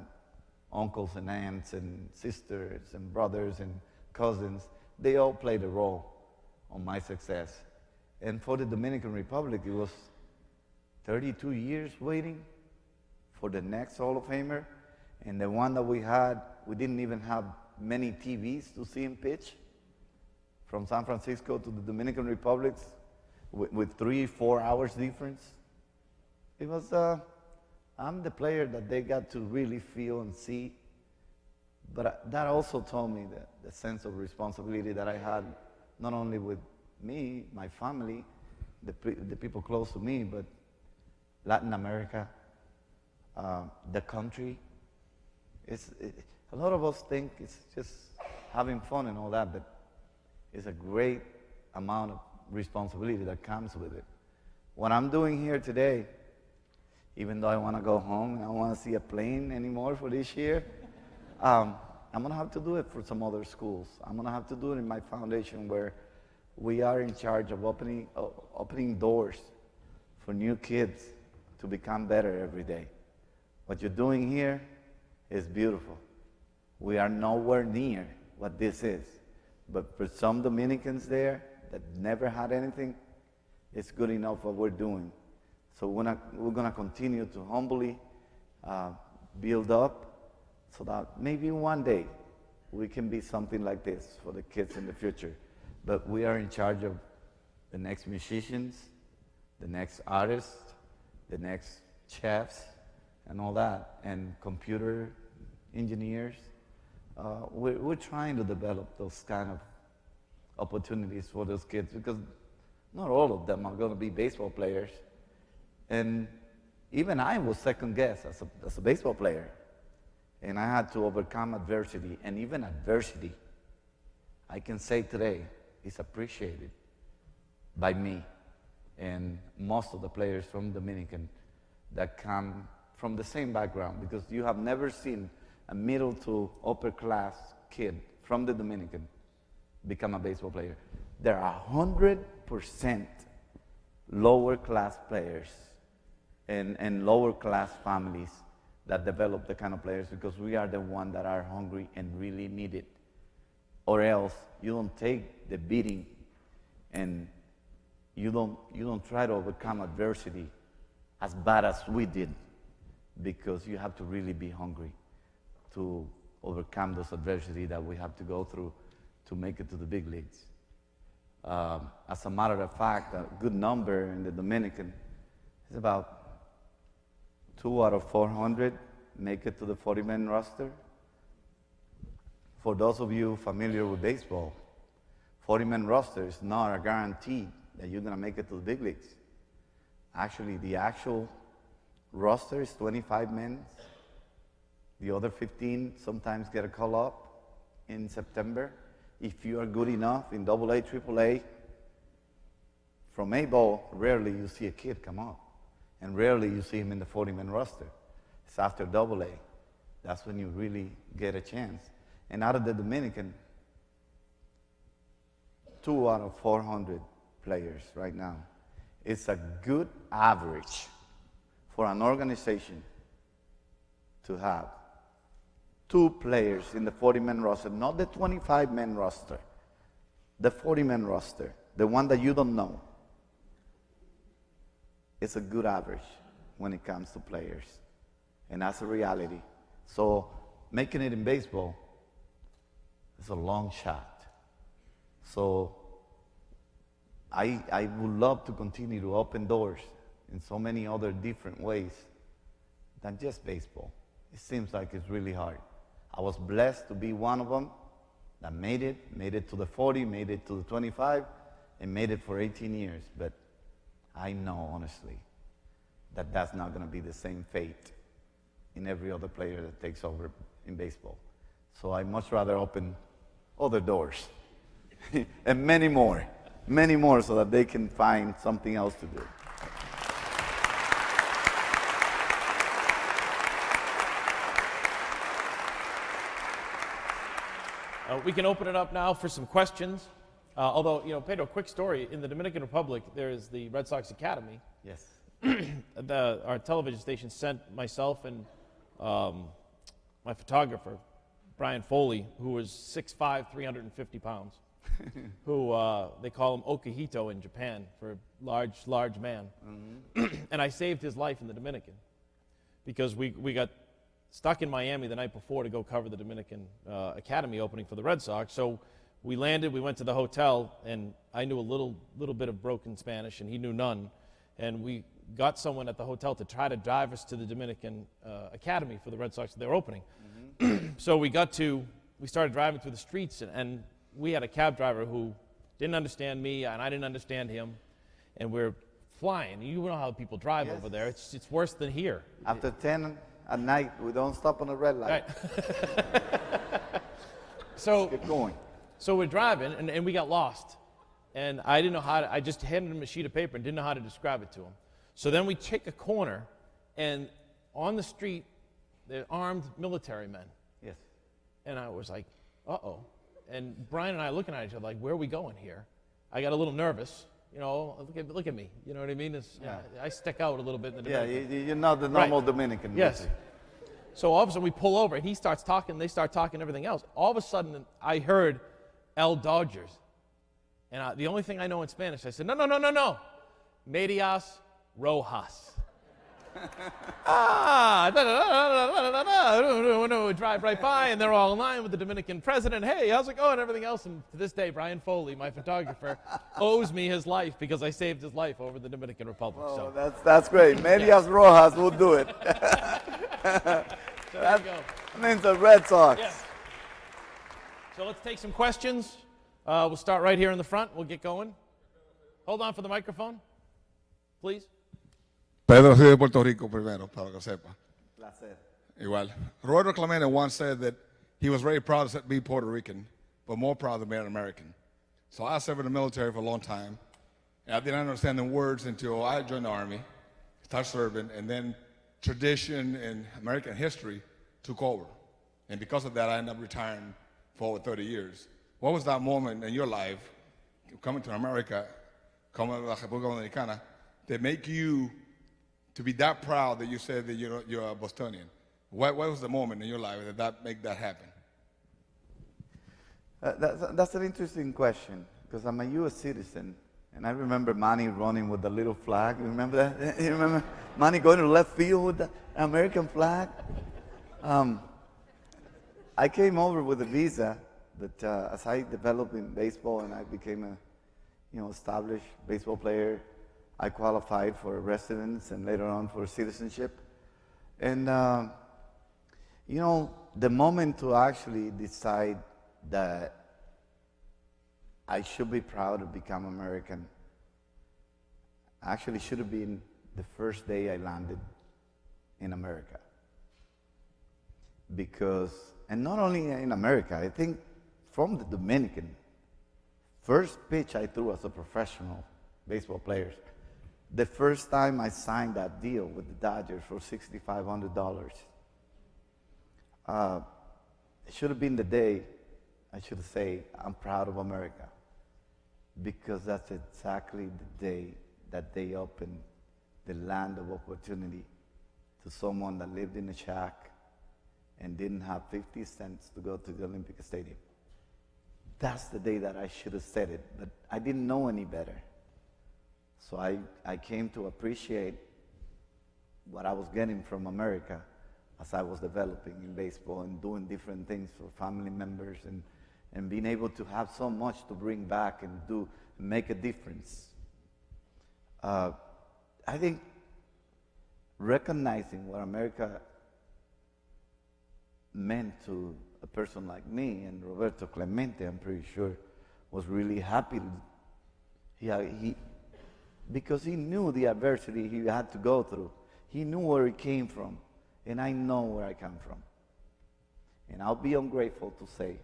uncles and aunts and sisters and brothers and cousins. They all played a role on my success. And for the Dominican Republic, it was 32 years waiting for the next Hall of Famer. And the one that we had, we didn't even have many TVs to see him pitch. From San Francisco to the Dominican Republic, with 3-4 hours difference. It was, I'm the player that they got to really feel and see. But that also told me the sense of responsibility that I had, not only with me, my family, the people close to me, but Latin America, the country. A lot of us think it's just having fun and all that, but it's a great amount of responsibility that comes with it. What I'm doing here today, even though I want to go home and I don't want to see a plane anymore for this year, I'm going to have to do it for some other schools. I'm going to have to do it in my foundation where we are in charge of opening doors for new kids to become better every day. What you're doing here is beautiful. We are nowhere near what this is. But for some Dominicans there that never had anything, it's good enough what we're doing. So we're going to continue to humbly build up so that maybe one day we can be something like this for the kids in the future. But we are in charge of the next musicians, the next artists, the next chefs, and all that, and computer engineers. We're trying to develop those kind of opportunities for those kids because not all of them are going to be baseball players. And even I was second guess as a baseball player. And I had to overcome adversity. And even adversity, I can say today, is appreciated by me and most of the players from Dominican that come from the same background, because you have never seen a middle to upper class kid from the Dominican become a baseball player. There are 100% lower class players and lower class families that develop the kind of players because we are the ones that are hungry and really need it. Or else you don't take the beating and you don't try to overcome adversity as bad as we did, because you have to really be hungry to overcome those adversity that we have to go through to make it to the big leagues. As a matter of fact, a good number in the Dominican is about 2 out of 400 make it to the 40-man roster. For those of you familiar with baseball, 40-man roster is not a guarantee that you're going to make it to the big leagues. Actually, the actual roster is 25 men. The other 15 sometimes get a call up in September. If you are good enough in AA, AAA, from A-ball, rarely you see a kid come up. And rarely you see him in the 40-man roster. It's after AA. That's when you really get a chance. And out of the Dominican, 2 out of 400 players right now. It's a good average for an organization to have 2 players in the 40-man roster, not the 25-man roster, the 40-man roster, the one that you don't know. It's a good average when it comes to players, and that's a reality. So making it in baseball is a long shot. So I would love to continue to open doors in so many other different ways than just baseball. It seems like it's really hard. I was blessed to be one of them that made it to the 40, made it to the 25, and made it for 18 years. But I know, honestly, that that's not going to be the same fate in every other player that takes over in baseball. So I much rather open other doors and many more so that they can find something else to do. We can open it up now for some questions. Although, Pedro, quick story. In the Dominican Republic, there is the Red Sox Academy. Yes. Our television station sent myself and my photographer, Brian Foley, who was 6'5", 350 pounds, who they call him Okihito in Japan for large man. Mm-hmm. And I saved his life in the Dominican because we got stuck in Miami the night before to go cover the Dominican Academy opening for the Red Sox. So we landed, we went to the hotel, and I knew a little bit of broken Spanish, and he knew none. And we got someone at the hotel to try to drive us to the Dominican Academy for the Red Sox that they were opening. Mm-hmm. So we started driving through the streets, and we had a cab driver who didn't understand me, and I didn't understand him. And we're flying. You know how people drive over there. It's worse than here. After 10 at night, we don't stop on a red light. Right. So keep going. So we're driving, and we got lost. And I didn't know I just handed him a sheet of paper and didn't know how to describe it to him. So then we take a corner, and on the street, there are armed military men. Yes. And I was like, uh-oh. And Brian and I looking at each other like, where are we going here? I got a little nervous. Look at me. You know what I mean? I stick out a little bit in the Dominican. Yeah, you're not the normal Dominican. Yes. So all of a sudden we pull over, and he starts talking, they start talking everything else. All of a sudden I heard El Dodgers. And the only thing I know in Spanish, I said, no. Medias Rojas. Drive right by, and they're all in line with the Dominican president. Hey, how's it going? Everything else. And to this day, Brian Foley, my photographer, owes me his life because I saved his life over the Dominican Republic. Oh, so that's great. Medias Rojas will do it. So there you go. That means the Red Sox. Yes. So let's take some questions. We'll start right here in the front. We'll get going. Hold on for the microphone, please. Pedro, soy de Puerto Rico primero, para que sepa. Placer. Igual. Roberto Clemente once said that he was very proud to be Puerto Rican, but more proud to be an American. So I served in the military for a long time, and I didn't understand the words until I joined the Army, started serving, and then tradition and American history took over. And because of that, I ended up retiring for over 30 years. What was that moment in your life, coming to America, coming to la República Dominicana, that make you to be that proud that you said that you're a Bostonian? What was the moment in your life that make that happen? That's an interesting question, because I'm a U.S. citizen, and I remember Manny running with the little flag. You remember that? You remember Manny going to left field with the American flag? I came over with a visa, but as I developed in baseball and I became a established baseball player, I qualified for residence and later on for citizenship. And, the moment to actually decide that I should be proud to become American actually should have been the first day I landed in America. Because, and not only in America, I think from the Dominican, first pitch I threw as a professional baseball player, the first time I signed that deal with the Dodgers for $6,500, it should have been the day I should say, I'm proud of America. Because that's exactly the day that they opened the land of opportunity to someone that lived in a shack and didn't have 50 cents to go to the Olympic Stadium. That's the day that I should have said it, but I didn't know any better. So I came to appreciate what I was getting from America as I was developing in baseball and doing different things for family members and being able to have so much to bring back and make a difference. I think recognizing what America meant to a person like me, and Roberto Clemente, I'm pretty sure, was really happy. Because he knew the adversity he had to go through. He knew where he came from. And I know where I come from. And I'll be ungrateful to say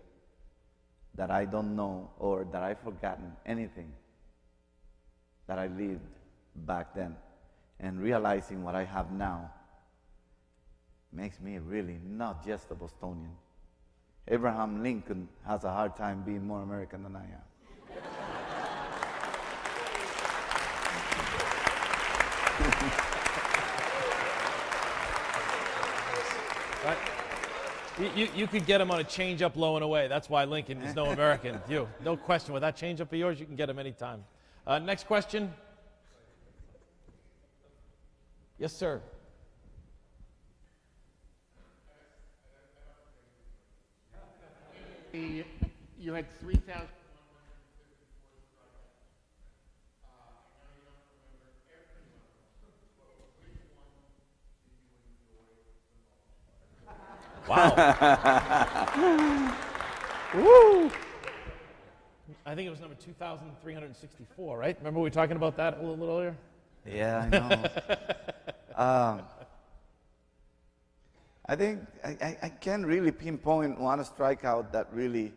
that I don't know or that I've forgotten anything that I lived back then. And realizing what I have now makes me really not just a Bostonian. Abraham Lincoln has a hard time being more American than I am. Right? You could get him on a change-up low and away. That's why Lincoln is no American. No question. With that change-up of yours, you can get him anytime. Next question. Yes, sir. You had 3,000. Wow. Woo! I think it was number 2,364, right? Remember we were talking about that a little earlier? Yeah, I know. I think I can't really pinpoint one strikeout that really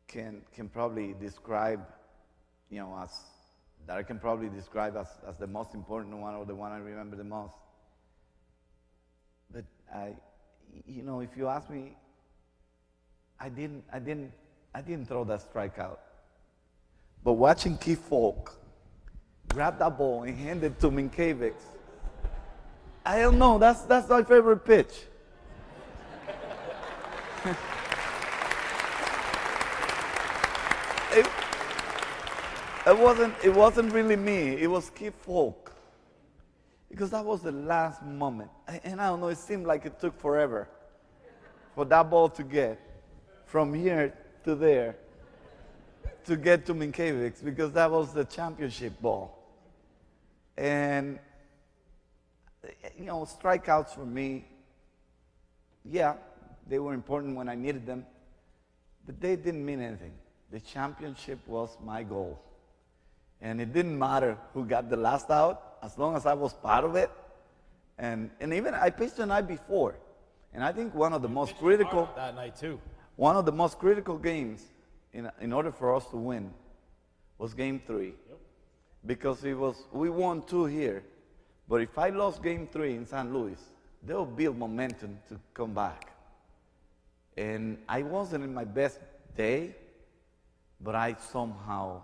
can probably describe, as that I can probably describe as the most important one or the one I remember the most. But if you ask me, I didn't throw that strikeout. But watching Keith Falk grab that ball and hand it to Minkiewicz, I don't know. That's my favorite pitch. It wasn't really me. It was Keith Falk, because that was the last moment. And I don't know. It seemed like it took forever for that ball to get from here to there to get to Minkiewicz, because that was the championship ball. And strikeouts for me, yeah, they were important when I needed them, but they didn't mean anything. The championship was my goal. And it didn't matter who got the last out, as long as I was part of it. And even I pitched the night before. And I think one of the most critical that night too. One of the most critical games in order for us to win was Game 3. Yep. Because we won 2 here. But if I lost Game 3 in St. Louis, they'll build momentum to come back. And I wasn't in my best day, but I somehow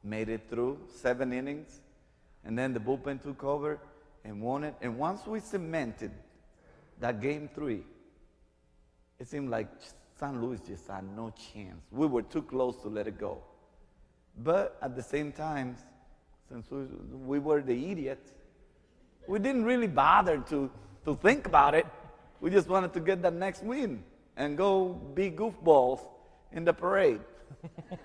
made it through 7 innings. And then the bullpen took over and won it. And once we cemented that Game 3, it seemed like St. Louis just had no chance. We were too close to let it go. But at the same time, since we were the idiots, we didn't really bother to think about it. We just wanted to get that next win and go be goofballs in the parade.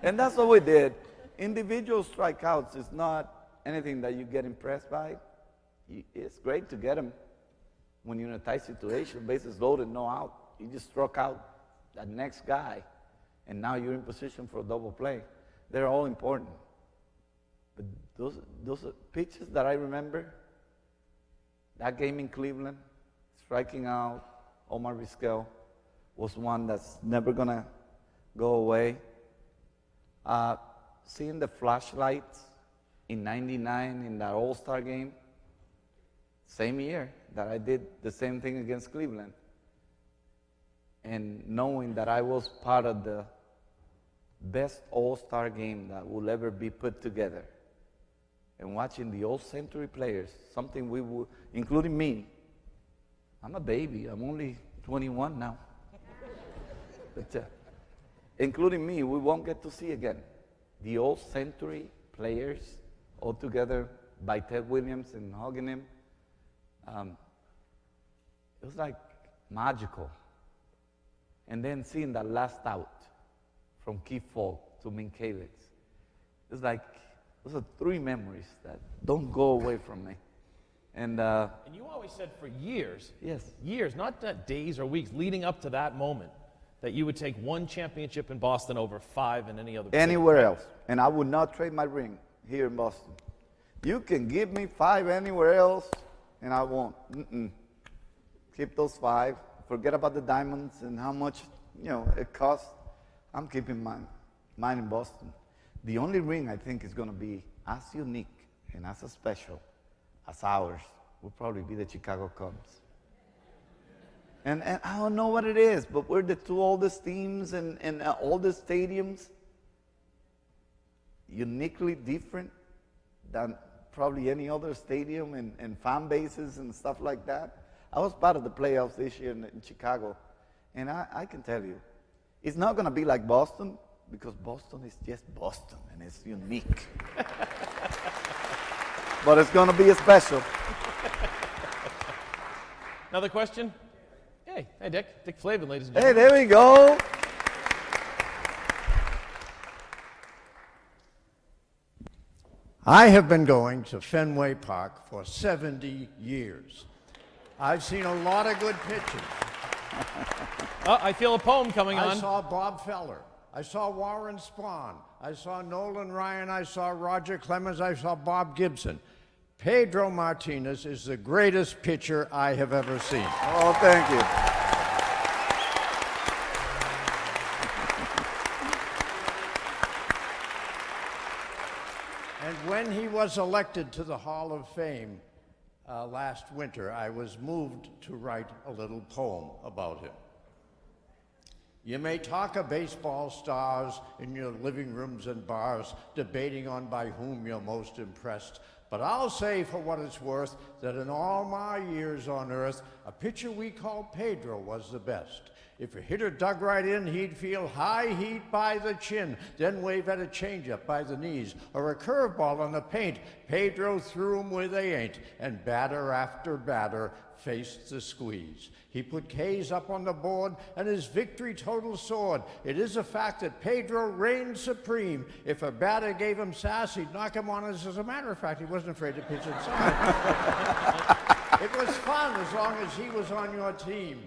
And that's what we did. Individual strikeouts is not anything that you get impressed by. It's great to get them when you're in a tight situation, bases loaded, no out. You just struck out that next guy, and now you're in position for a double play. They're all important. But those pitches that I remember, that game in Cleveland, striking out Omar Vizquel, was one that's never going to go away. Seeing the flashlights in '99 in that All-Star game, same year that I did the same thing against Cleveland, and knowing that I was part of the best All-Star game that will ever be put together, and watching the old century players, something we would, including me. I'm a baby. I'm only 21 now. But including me, we won't get to see again. The old century players all together by Ted Williams and hugging him. It was like magical. And then seeing that last out from Keith Falk to Minkiewicz. It's like, those are 3 memories that don't go away from me. And you always said for years, yes, years, not days or weeks, leading up to that moment, that you would take 1 championship in Boston over 5 in any other place. Anywhere else. And I would not trade my ring here in Boston. You can give me 5 anywhere else, and I won't. Keep those 5. Forget about the diamonds and how much it costs. I'm keeping mine in Boston. The only ring I think is going to be as unique and as special as ours will probably be the Chicago Cubs. And I don't know what it is, but we're the 2 oldest teams and oldest stadiums, uniquely different than probably any other stadium and fan bases and stuff like that. I was part of the playoffs this year in Chicago, and I can tell you, it's not going to be like Boston, because Boston is just Boston, and it's unique. But it's going to be special. Another question? Hey, Dick. Dick Flavin, ladies and Hey, gentlemen. there we go. I have been going to Fenway Park for 70 years. I've seen a lot of good pitches. I feel a poem coming I on. saw Bob Feller. I saw Warren Spahn. I saw Nolan Ryan. I saw Roger Clemens. I saw Bob Gibson. Pedro Martinez is the greatest pitcher I have ever seen. Oh, thank you. And when he was elected to the Hall of Fame last winter, I was moved to write a little poem about him. You may talk of baseball stars in your living rooms and bars, debating on by whom you're most impressed. But I'll say, for what it's worth, that in all my years on earth, a pitcher we called Pedro was the best. If a hitter dug right in, he'd feel high heat by the chin, then wave at a changeup by the knees, or a curveball on the paint. Pedro threw 'em where they ain't, and batter after batter faced the squeeze. He put K's up on the board, and his victory total soared. It is a fact that Pedro reigned supreme. If a batter gave him sass, he'd knock him on his. As a matter of fact, he wasn't afraid to pitch inside. It was fun as long as he was on your team.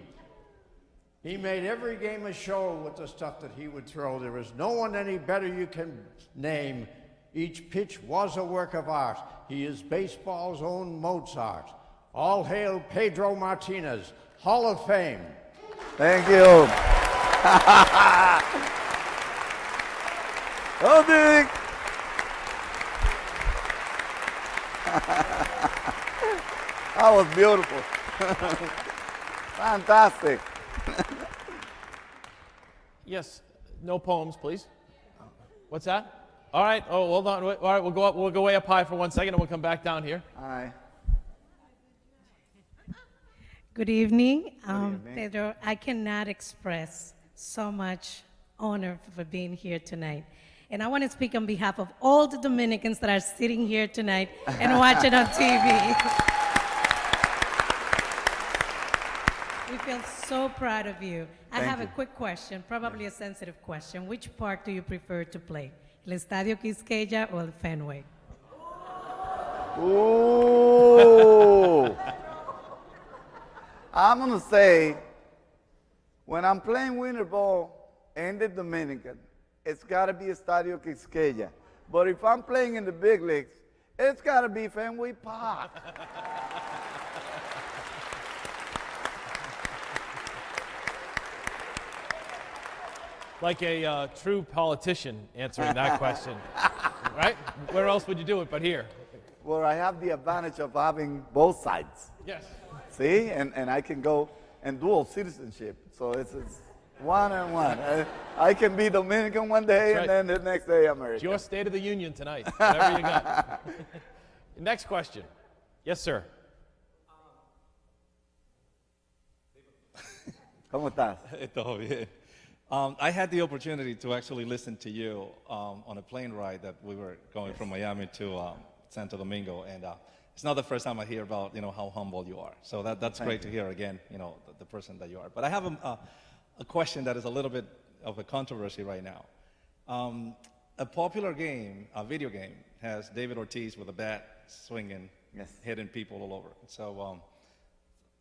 He made every game a show with the stuff that he would throw. There is no one any better you can name. Each pitch was a work of art. He is baseball's own Mozart. All hail Pedro Martinez, Hall of Fame. Thank you. Oh, Dick. That was beautiful. Fantastic. Yes, no poems, please. What's that? All right. Oh, hold on. All right, we'll go up. We'll go way up high for 1 second, and we'll come back down here. Hi. Good evening. evening. Pedro, I cannot express so much honor for being here tonight. And I want to speak on behalf of all the Dominicans that are sitting here tonight and watching on TV. We feel so proud of you. I have a quick question, probably a sensitive question. Which park do you prefer to play? El Estadio Quisqueya or el Fenway? Ooh. I'm going to say, when I'm playing winter ball in the Dominican, it's got to be Estadio Quisqueya. But if I'm playing in the big leagues, it's got to be Fenway Park. Like a true politician answering that question, right? Where else would you do it but here? Where I have the advantage of having both sides. Yes. See? And I can go and dual citizenship. So it's one and one. I can be Dominican one day, That's and right. then the next day American. It's your State of the Union tonight. Whatever you got. Next question. Yes, sir. ¿Cómo estás? Todo bien. I had the opportunity to actually listen to you on a plane ride that we were going from Miami to Santo Domingo, and it's not the first time I hear about how humble you are. So that's great to hear again, the person that you are. But I have a question that is a little bit of a controversy right now. A popular game, a video game, has David Ortiz with a bat swinging, Yes. hitting people all over. So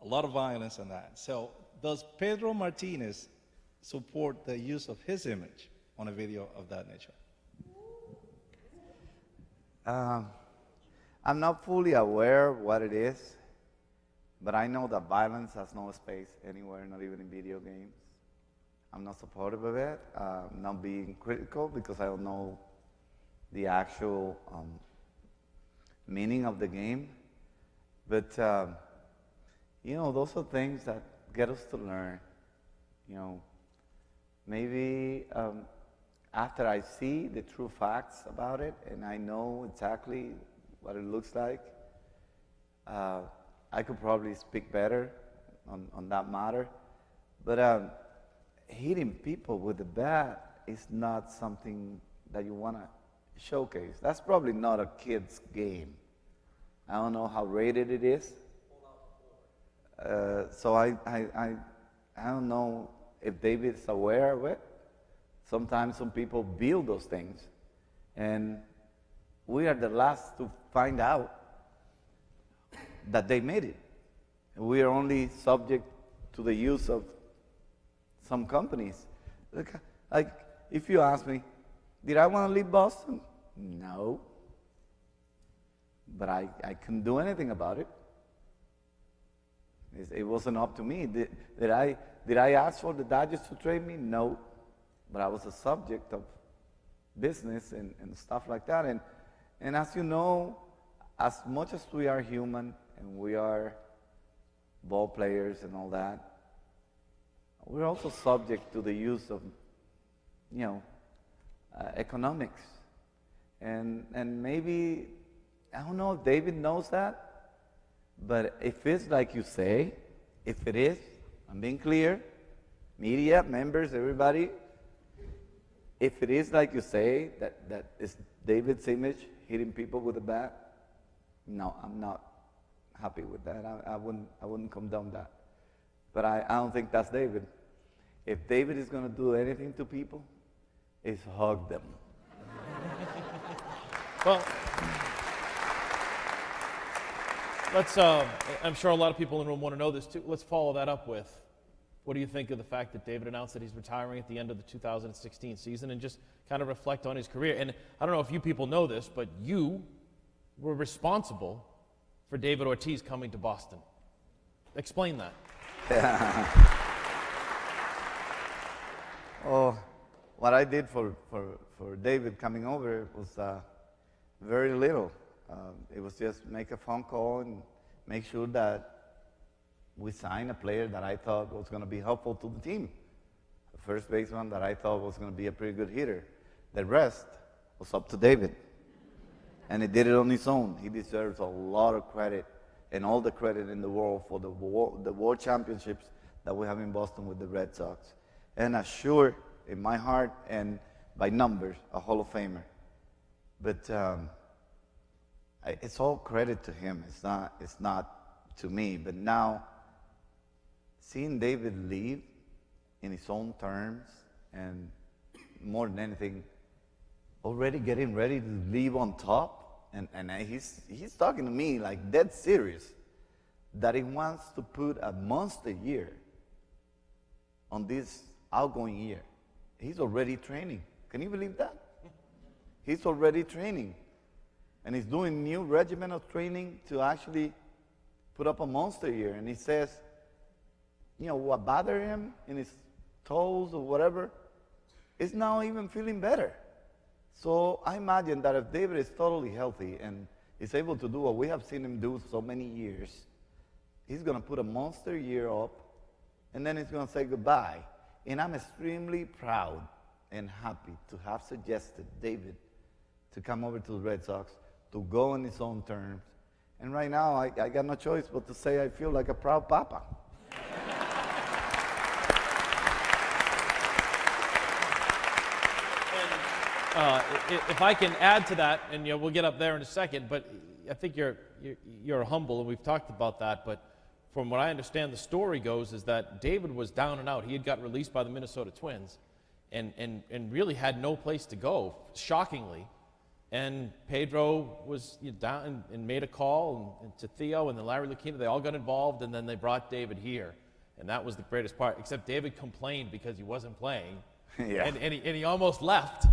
a lot of violence in that. So does Pedro Martinez support the use of his image on a video of that nature? I'm not fully aware of what it is. But I know that violence has no space anywhere, not even in video games. I'm not supportive of it. I'm not being critical because I don't know the actual meaning of the game. But, those are things that get us to learn. Maybe after I see the true facts about it and I know exactly what it looks like, I could probably speak better on that matter. But hitting people with the bat is not something that you want to showcase. That's probably not a kid's game. I don't know how rated it is. So I don't know if David's aware of it. Sometimes some people build those things, and we are the last to find out that they made it. We are only subject to the use of some companies. Like, if you ask me, did I want to leave Boston? No. But I couldn't do anything about it. It wasn't up to me. Did I ask for the Dodgers to trade me? No. But I was a subject of business and stuff like that. And as you know, as much as we are human and we are ball players and all that, we're also subject to the use of, economics. And maybe, I don't know if David knows that, but if it's like you say, if it is, I'm being clear, media, members, everybody, if it is like you say, that is David's image, hitting people with a bat, no, I'm not happy with that. I wouldn't condone that. But I don't think that's David. If David is going to do anything to people, it's hug them. Well, let's. I'm sure a lot of people in the room want to know this too. Let's follow that up with, what do you think of the fact that David announced that he's retiring at the end of the 2016 season, and just kind of reflect on his career? And I don't know if you people know this, but you were responsible for David Ortiz coming to Boston. Explain that. Oh, what I did for David coming over was very little. It was just make a phone call and make sure that we signed a player that I thought was going to be helpful to the team. The first baseman that I thought was going to be a pretty good hitter. The rest was up to David. And he did it on his own. He deserves a lot of credit and all the credit in the world for the world championships that we have in Boston with the Red Sox. And sure, in my heart and by numbers, a Hall of Famer. But it's all credit to him. It's not to me. But now, seeing David leave in his own terms, and more than anything, already getting ready to leave on top, and he's talking to me like dead serious, that he wants to put a monster year on this outgoing year. He's already training. Can you believe that? He's already training. And he's doing new regimen of training to actually put up a monster year. And he says, what bothered him in his toes or whatever is now even feeling better. So I imagine that if David is totally healthy and is able to do what we have seen him do so many years, he's going to put a monster year up, and then he's going to say goodbye. And I'm extremely proud and happy to have suggested David to come over to the Red Sox, to go on his own terms. And right now, I got no choice but to say I feel like a proud papa. If I can add to that, and we'll get up there in a second, but I think you're humble, and we've talked about that. But from what I understand, the story goes is that David was down and out. He had got released by the Minnesota Twins, and really had no place to go, shockingly. And Pedro was down and made a call and to Theo and then Larry Lucchino. They all got involved, and then they brought David here, and that was the greatest part. Except David complained because he wasn't playing, Yeah. and he almost left.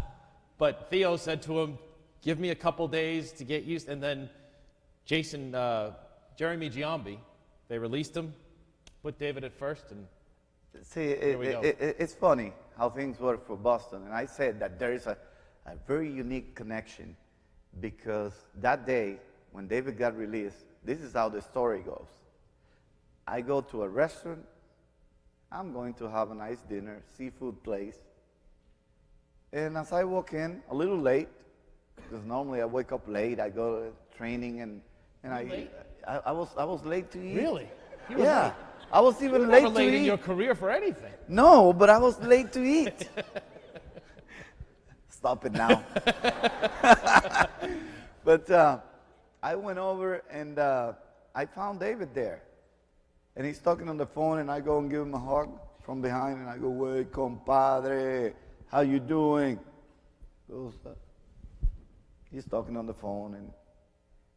But Theo said to him, "Give me a couple days to get used." And then Jeremy Giambi, They released him, put David at first, and See, Here we go. it's funny how things work for Boston. And I said that there is a very unique connection because that day when David got released, this is how the story goes. I go to a restaurant. I'm going to have a nice dinner, seafood place. And as I walk in, a little late, because normally I wake up late, I go to training, and I was late to eat. really, he was Yeah, late. I was You even were late never to late eat. in your career for anything. No, but I was late to eat. Stop it now. But I went over and I found David there. And he's talking on the phone, and I go and give him a hug from behind, and I go, "Hey, compadre, how you doing?" Goes, he's talking on the phone, and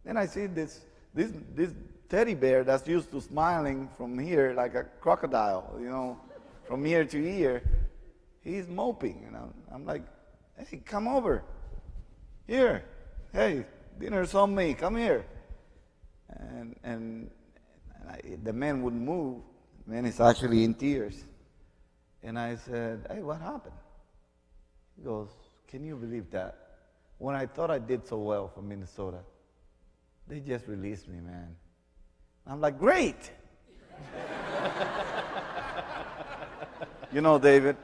then I see this teddy bear that's used to smiling from here like a crocodile, you know, from ear to ear. He's moping, and I'm like, "Hey, come over. Here. Hey, dinner's on me. Come here." And the man wouldn't move. The man is actually in tears. And I said, "Hey, what happened?" He goes, "Can you believe that? When I thought I did so well for Minnesota, they just released me, man." I'm like, "Great." You know, David,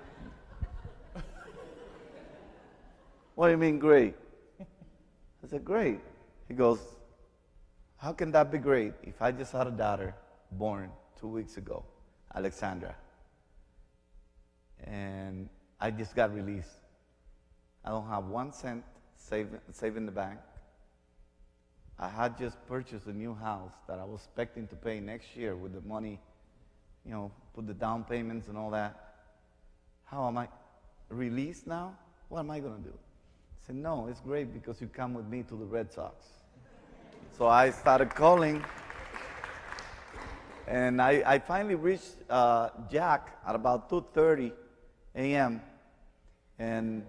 what do you mean great? I said, "Great." He goes, "How can that be great if I just had a daughter born 2 weeks ago, Alexandra, and I just got released. I don't have 1 cent saved in the bank. I had just purchased a new house that I was expecting to pay next year with the money, you know, put the down payments and all that. How am I released now? What am I going to do?" I said, "No, it's great because you come with me to the Red Sox." So I started calling, and I finally reached Jack at about 2:30 a.m. And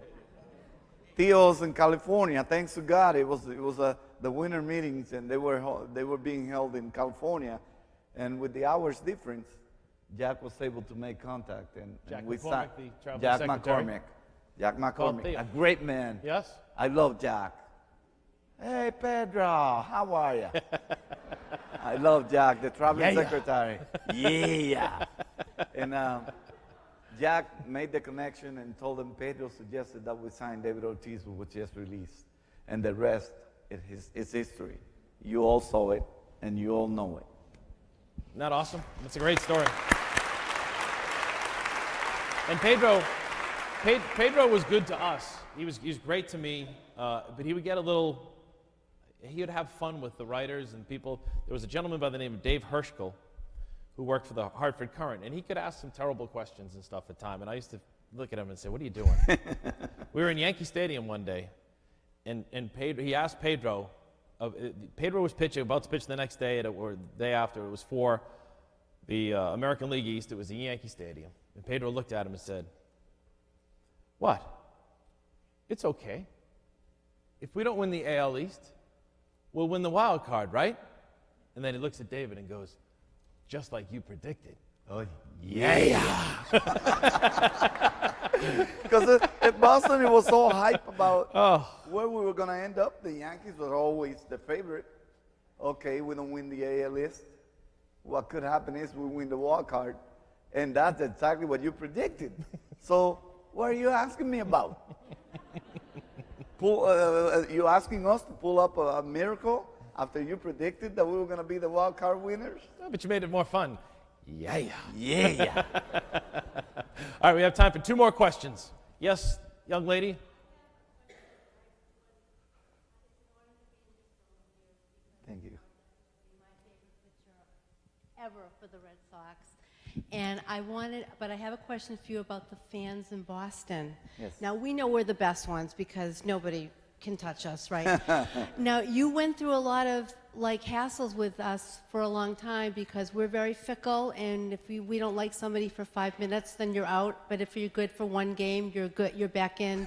Theo's in California. Thanks to God, it was the winter meetings, and they were being held in California, and with the hours difference, Jack was able to make contact, and Jack we McCormick, the traveling Jack secretary. McCormick. Jack Called McCormick, Theo. a great man. Yes? I love Jack. "Hey, Pedro, how are you?" I love Jack, the traveling Yeah. secretary. Yeah. And Jack made the connection and told them Pedro suggested that we sign David Ortiz, who was just released. And the rest is history. You all saw it, and you all know it. Isn't that awesome? That's a great story. And Pedro was good to us. He was great to me, but he would get he would have fun with the writers and people. There was a gentleman by the name of Dave Hirschkel who worked for the Hartford Courant, and he could ask some terrible questions and stuff at time, and I used to look at him and say, "What are you doing?" We were in Yankee Stadium one day, and he asked Pedro, Pedro was about to pitch the next day or the day after. It was for the American League East. It was in Yankee Stadium. And Pedro looked at him and said, "What? It's okay. If we don't win the AL East, we'll win the wild card, right?" And then he looks at David and goes, "Just like you predicted." Oh, yeah. Because at Boston, it was so hype about where we were going to end up. The Yankees were always the favorite. Okay, we don't win the AL East. What could happen is we win the wild card. And that's exactly what you predicted. So what are you asking me about? You asking us to pull up a miracle after you predicted that we were going to be the wild card winners? Oh, but you made it more fun. Yeah. Yeah. All right, we have time for 2 more questions. Yes, young lady? Thank you. Ever for the Red Sox. And but I have a question for you about the fans in Boston. Yes. Now, we know we're the best ones because nobody can touch us, right? Now, you went through a lot of hassles with us for a long time because we're very fickle, and if we don't like somebody for 5 minutes, then you're out. But if you're good for 1 game, you're good. You're back in.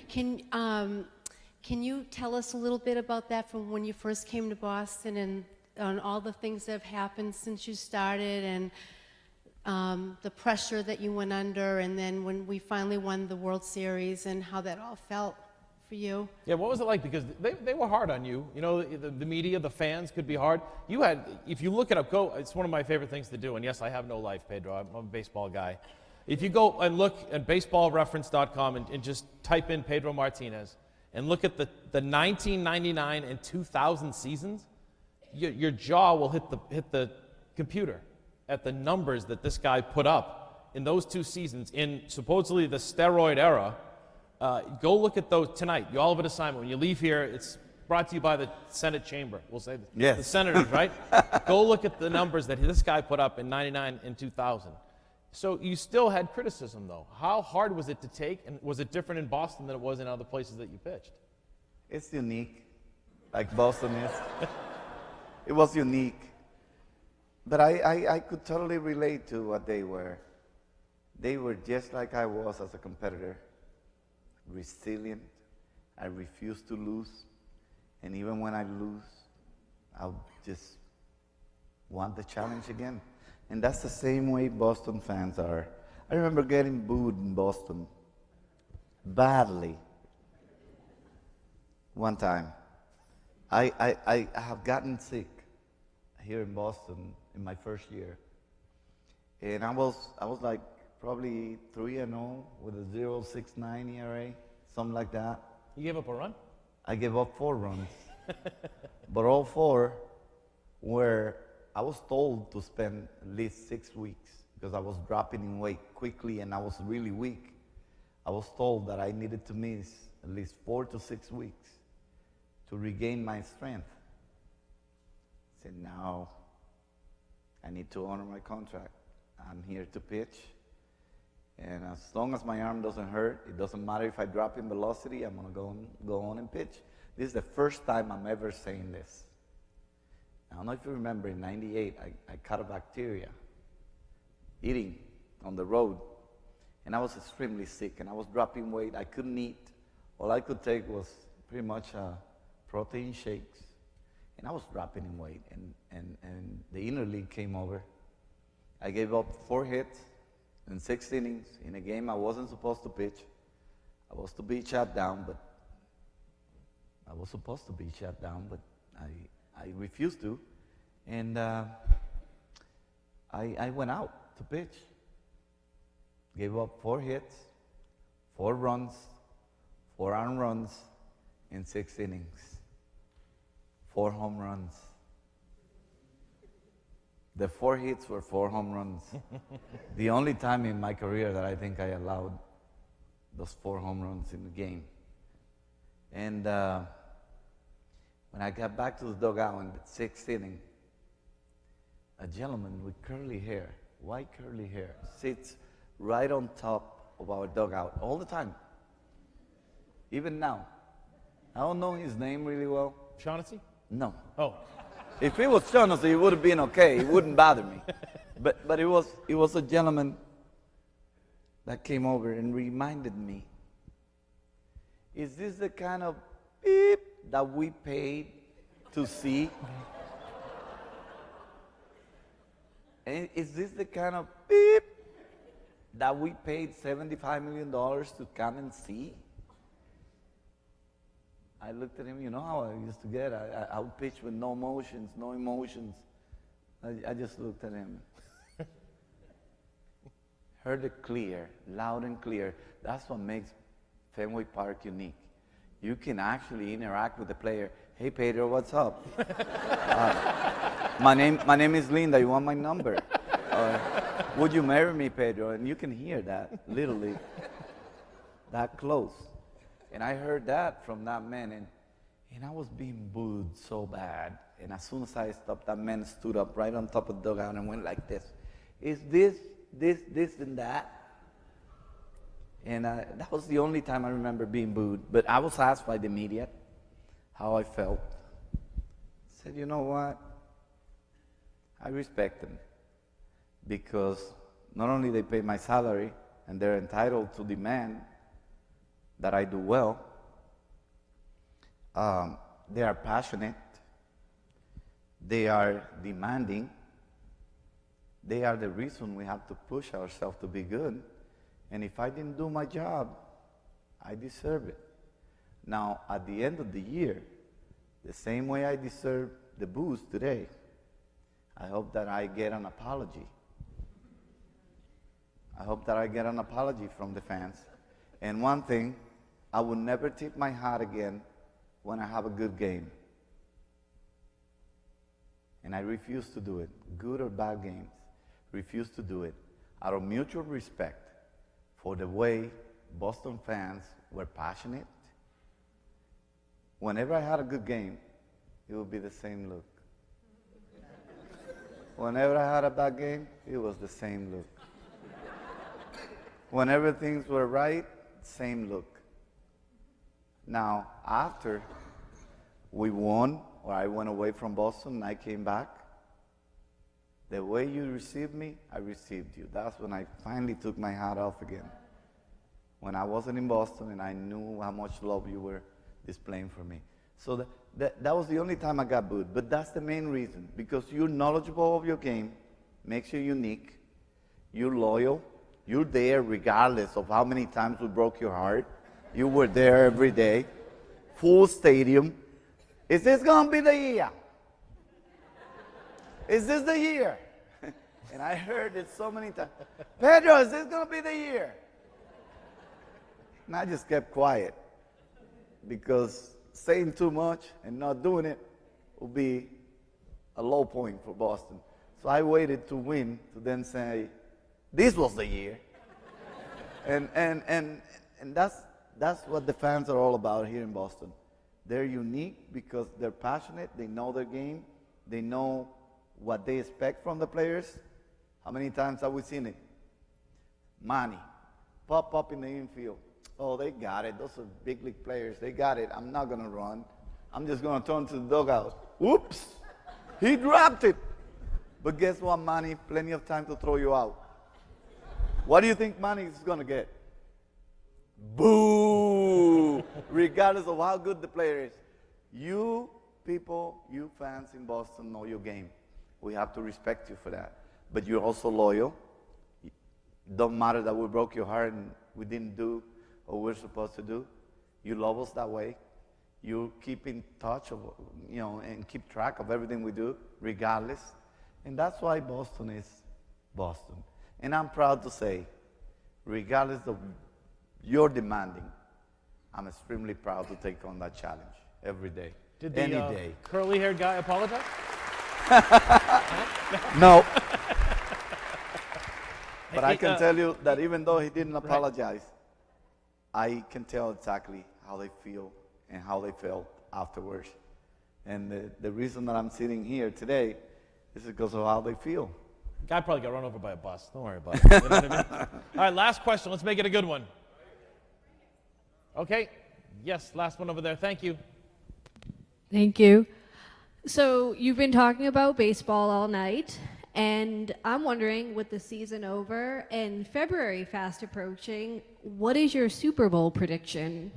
Can you tell us a little bit about that from when you first came to Boston and on all the things that have happened since you started and the pressure that you went under, and then when we finally won the World Series and how that all felt for you. Yeah, what was it like? Because they were hard on you. You know, the media, the fans could be hard. You had, if you look it up, it's one of my favorite things to do. And yes, I have no life, Pedro. I'm a baseball guy. If you go and look at baseballreference.com and just type in Pedro Martinez and look at the 1999 and 2000 seasons, your jaw will hit the computer at the numbers that this guy put up in those 2 seasons in supposedly the steroid era. Go look at those tonight. You all have an assignment. When you leave here, it's brought to you by the Senate chamber. We'll say Yes. the senators, right? Go look at the numbers that this guy put up in 99 and 2000. So you still had criticism, though. How hard was it to take, and was it different in Boston than it was in other places that you pitched? It's unique, like Boston is. It was unique. But I could totally relate to what they were. They were just like I was as a competitor. Resilient. I refused to lose. And even when I lose, I'll just want the challenge again. And that's the same way Boston fans are. I remember getting booed in Boston badly one time. I have gotten sick here in Boston in my first year. And I was like probably 3-0 with a 0.69 ERA, something like that. You gave up a run? I gave up 4 runs. But all 4 were, I was told to spend at least 6 weeks because I was dropping in weight quickly and I was really weak. I was told that I needed to miss at least 4 to 6 weeks to regain my strength. I said, no, I need to honor my contract. I'm here to pitch. And as long as my arm doesn't hurt, it doesn't matter if I drop in velocity, I'm going to go on and pitch. This is the first time I'm ever saying this. I don't know if you remember, in '98, I caught a bacteria eating on the road. And I was extremely sick, and I was dropping weight. I couldn't eat. All I could take was pretty much protein shakes. And I was dropping in weight, and the inner league came over. I gave up 4 hits in 6 innings in a game I wasn't supposed to pitch. I was to be shut down, but I was supposed to be shut down, but I refused to. And I went out to pitch. Gave up 4 hits, 4 runs, 4 earned runs in 6 innings. 4 home runs. The 4 hits were 4 home runs. The only time in my career that I think I allowed those 4 home runs in the game. And when I got back to the dugout in the 6th inning, a gentleman with curly hair, white curly hair, sits right on top of our dugout all the time. Even now. I don't know his name really well. Shaughnessy? No. Oh. If it was Shaughnessy, it would have been okay. It wouldn't bother me. But it was a gentleman that came over and reminded me, is this the kind of beep that we paid to see? And is this the kind of beep that we paid $75 million to come and see? I looked at him, you know how I used to get. I would pitch with no motions, no emotions. I just looked at him. Heard it clear, loud and clear. That's what makes Fenway Park unique. You can actually interact with the player. Hey, Pedro, what's up? My name is Linda. You want my number? Would you marry me, Pedro? And you can hear that, literally, that close. And I heard that from that man, and I was being booed so bad. And as soon as I stopped, that man stood up right on top of the dugout and went like this. Is this, and that? And that was the only time I remember being booed. But I was asked by the media how I felt. I said, you know what? I respect them. Because not only they pay my salary, and they're entitled to demand that I do well. They are passionate. They are demanding. They are the reason we have to push ourselves to be good. And if I didn't do my job, I deserve it. Now, at the end of the year, the same way I deserve the boost today, I hope that I get an apology. I hope that I get an apology from the fans. And one thing, I will never tip my hat again when I have a good game. And I refuse to do it, good or bad games. Refuse to do it out of mutual respect for the way Boston fans were passionate. Whenever I had a good game, it would be the same look. Whenever I had a bad game, it was the same look. Whenever things were right, same look. Now, after we won, or I went away from Boston and I came back, the way you received me, I received you. That's when I finally took my hat off again. When I wasn't in Boston and I knew how much love you were displaying for me. So that was the only time I got booed. But that's the main reason, because you're knowledgeable of your game, makes you unique, you're loyal, you're there regardless of how many times we broke your heart. You were there every day, full stadium. Is this going to be the year? Is this the year? And I heard it so many times. Pedro, is this going to be the year? And I just kept quiet, because saying too much and not doing it would be a low point for Boston. So I waited to win to then say, this was the year. and that's what the fans are all about here in Boston. They're unique because they're passionate, they know their game, they know what they expect from the players. How many times have we seen it? Manny, pop up in the infield. Oh, they got it. Those are big league players. They got it. I'm not going to run. I'm just going to turn to the dugout. Whoops! He dropped it. But guess what, Manny? Plenty of time to throw you out. What do you think Manny is going to get? Boo! Regardless of how good the player is. You people, you fans in Boston know your game. We have to respect you for that. But you're also loyal. Don't matter that we broke your heart and we didn't do what we're supposed to do. You love us that way. You keep in touch of, and keep track of everything we do, regardless. And that's why Boston is Boston. And I'm proud to say, regardless of your demanding, I'm extremely proud to take on that challenge every day. Did the any day. curly-haired guy apologize? No. But I can tell you that even though he didn't apologize, I can tell exactly how they feel and how they felt afterwards. And the reason that I'm sitting here today is because of how they feel. Guy probably got run over by a bus. Don't worry about it. You know what I mean? All right, last question. Let's make it a good one. Okay. Yes, last one over there. Thank you. Thank you. So you've been talking about baseball all night, and I'm wondering, with the season over and February fast approaching, what is your Super Bowl prediction?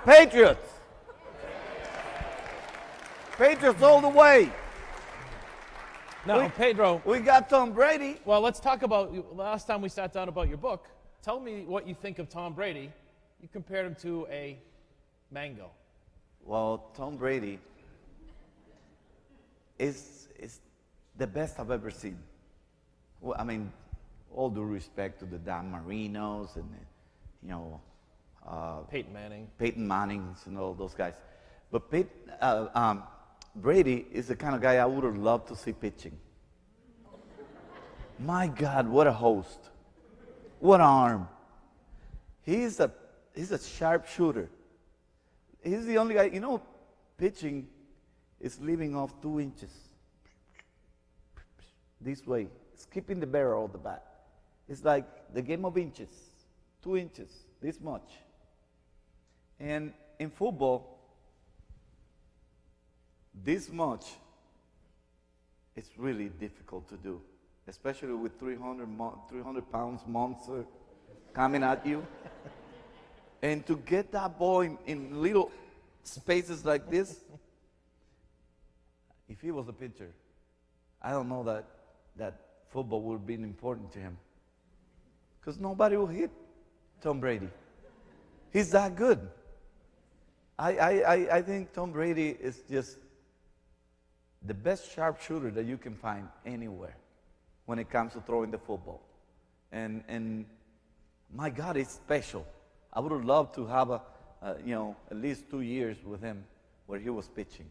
Patriots! Patriots all the way. Now, Pedro. We got Tom Brady. Well, let's talk about last time we sat down about your book. Tell me what you think of Tom Brady. You compared him to a mango. Well, Tom Brady is the best I've ever seen. Well, I mean, all due respect to the Dan Marinos and Peyton Mannings and all those guys. But Brady is the kind of guy I would have loved to see pitching. My God, what a host. What an arm. He's a sharp shooter. He's the only guy, pitching is leaving off 2 inches. This way, skipping the barrel of the bat. It's like the game of inches, 2 inches, this much. And in football, this much is really difficult to do, especially with 300 pounds monster coming at you. And to get that ball in little spaces like this, if he was a pitcher, I don't know that football would have been important to him. Because nobody will hit Tom Brady. He's that good. I think Tom Brady is just the best sharpshooter that you can find anywhere when it comes to throwing the football. And my God, it's special. I would have loved to have at least 2 years with him where he was pitching.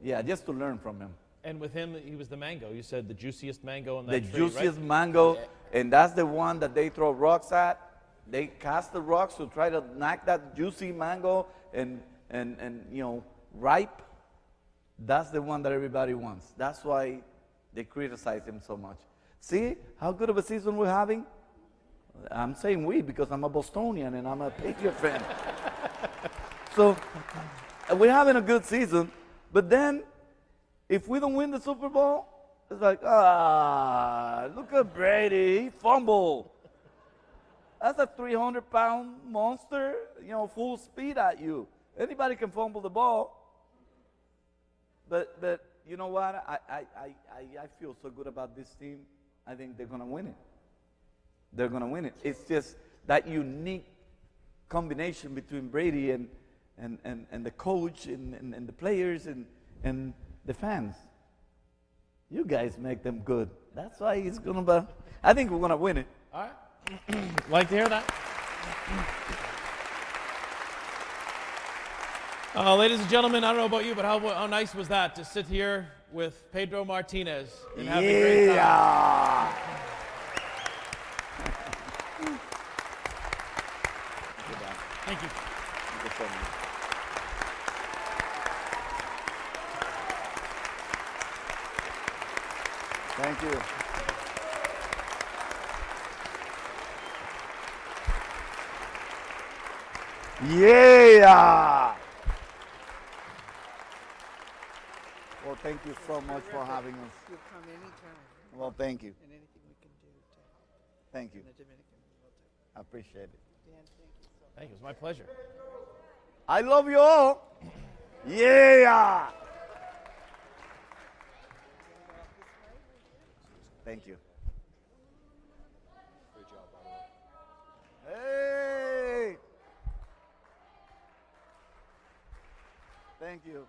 Yeah, just to learn from him. And with him, he was the mango. You said the juiciest mango in The that tree, juiciest right? mango, and that's the one that they throw rocks at. They cast the rocks to try to knock that juicy mango and ripe. That's the one that everybody wants. That's why they criticize him so much. See how good of a season we're having? I'm saying we because I'm a Bostonian and I'm a Patriot fan. So we're having a good season, but then if we don't win the Super Bowl, it's like, look at Brady, he fumbled. That's a 300-pound monster, full speed at you. Anybody can fumble the ball. But you know what? I feel so good about this team. I think they're going to win it. They're going to win it. It's just that unique combination between Brady and the coach and the players and the fans. You guys make them good. That's why it's going to be. I think we're going to win it. All right. Like to hear that? Ladies and gentlemen, I don't know about you, but how nice was that to sit here with Pedro Martinez and have a great time? Yeah. Thank you. Thank you. Yeah. Well, thank you so much for having us. You'll come anytime. Well, thank you. And anything we can do to help Thank you. the Dominican, we'll do. I appreciate it. Dan, thank you so much. Thank you. It was my pleasure. I love you all. Yeah. Thank you. Great job, by the way. Hey. Thank you.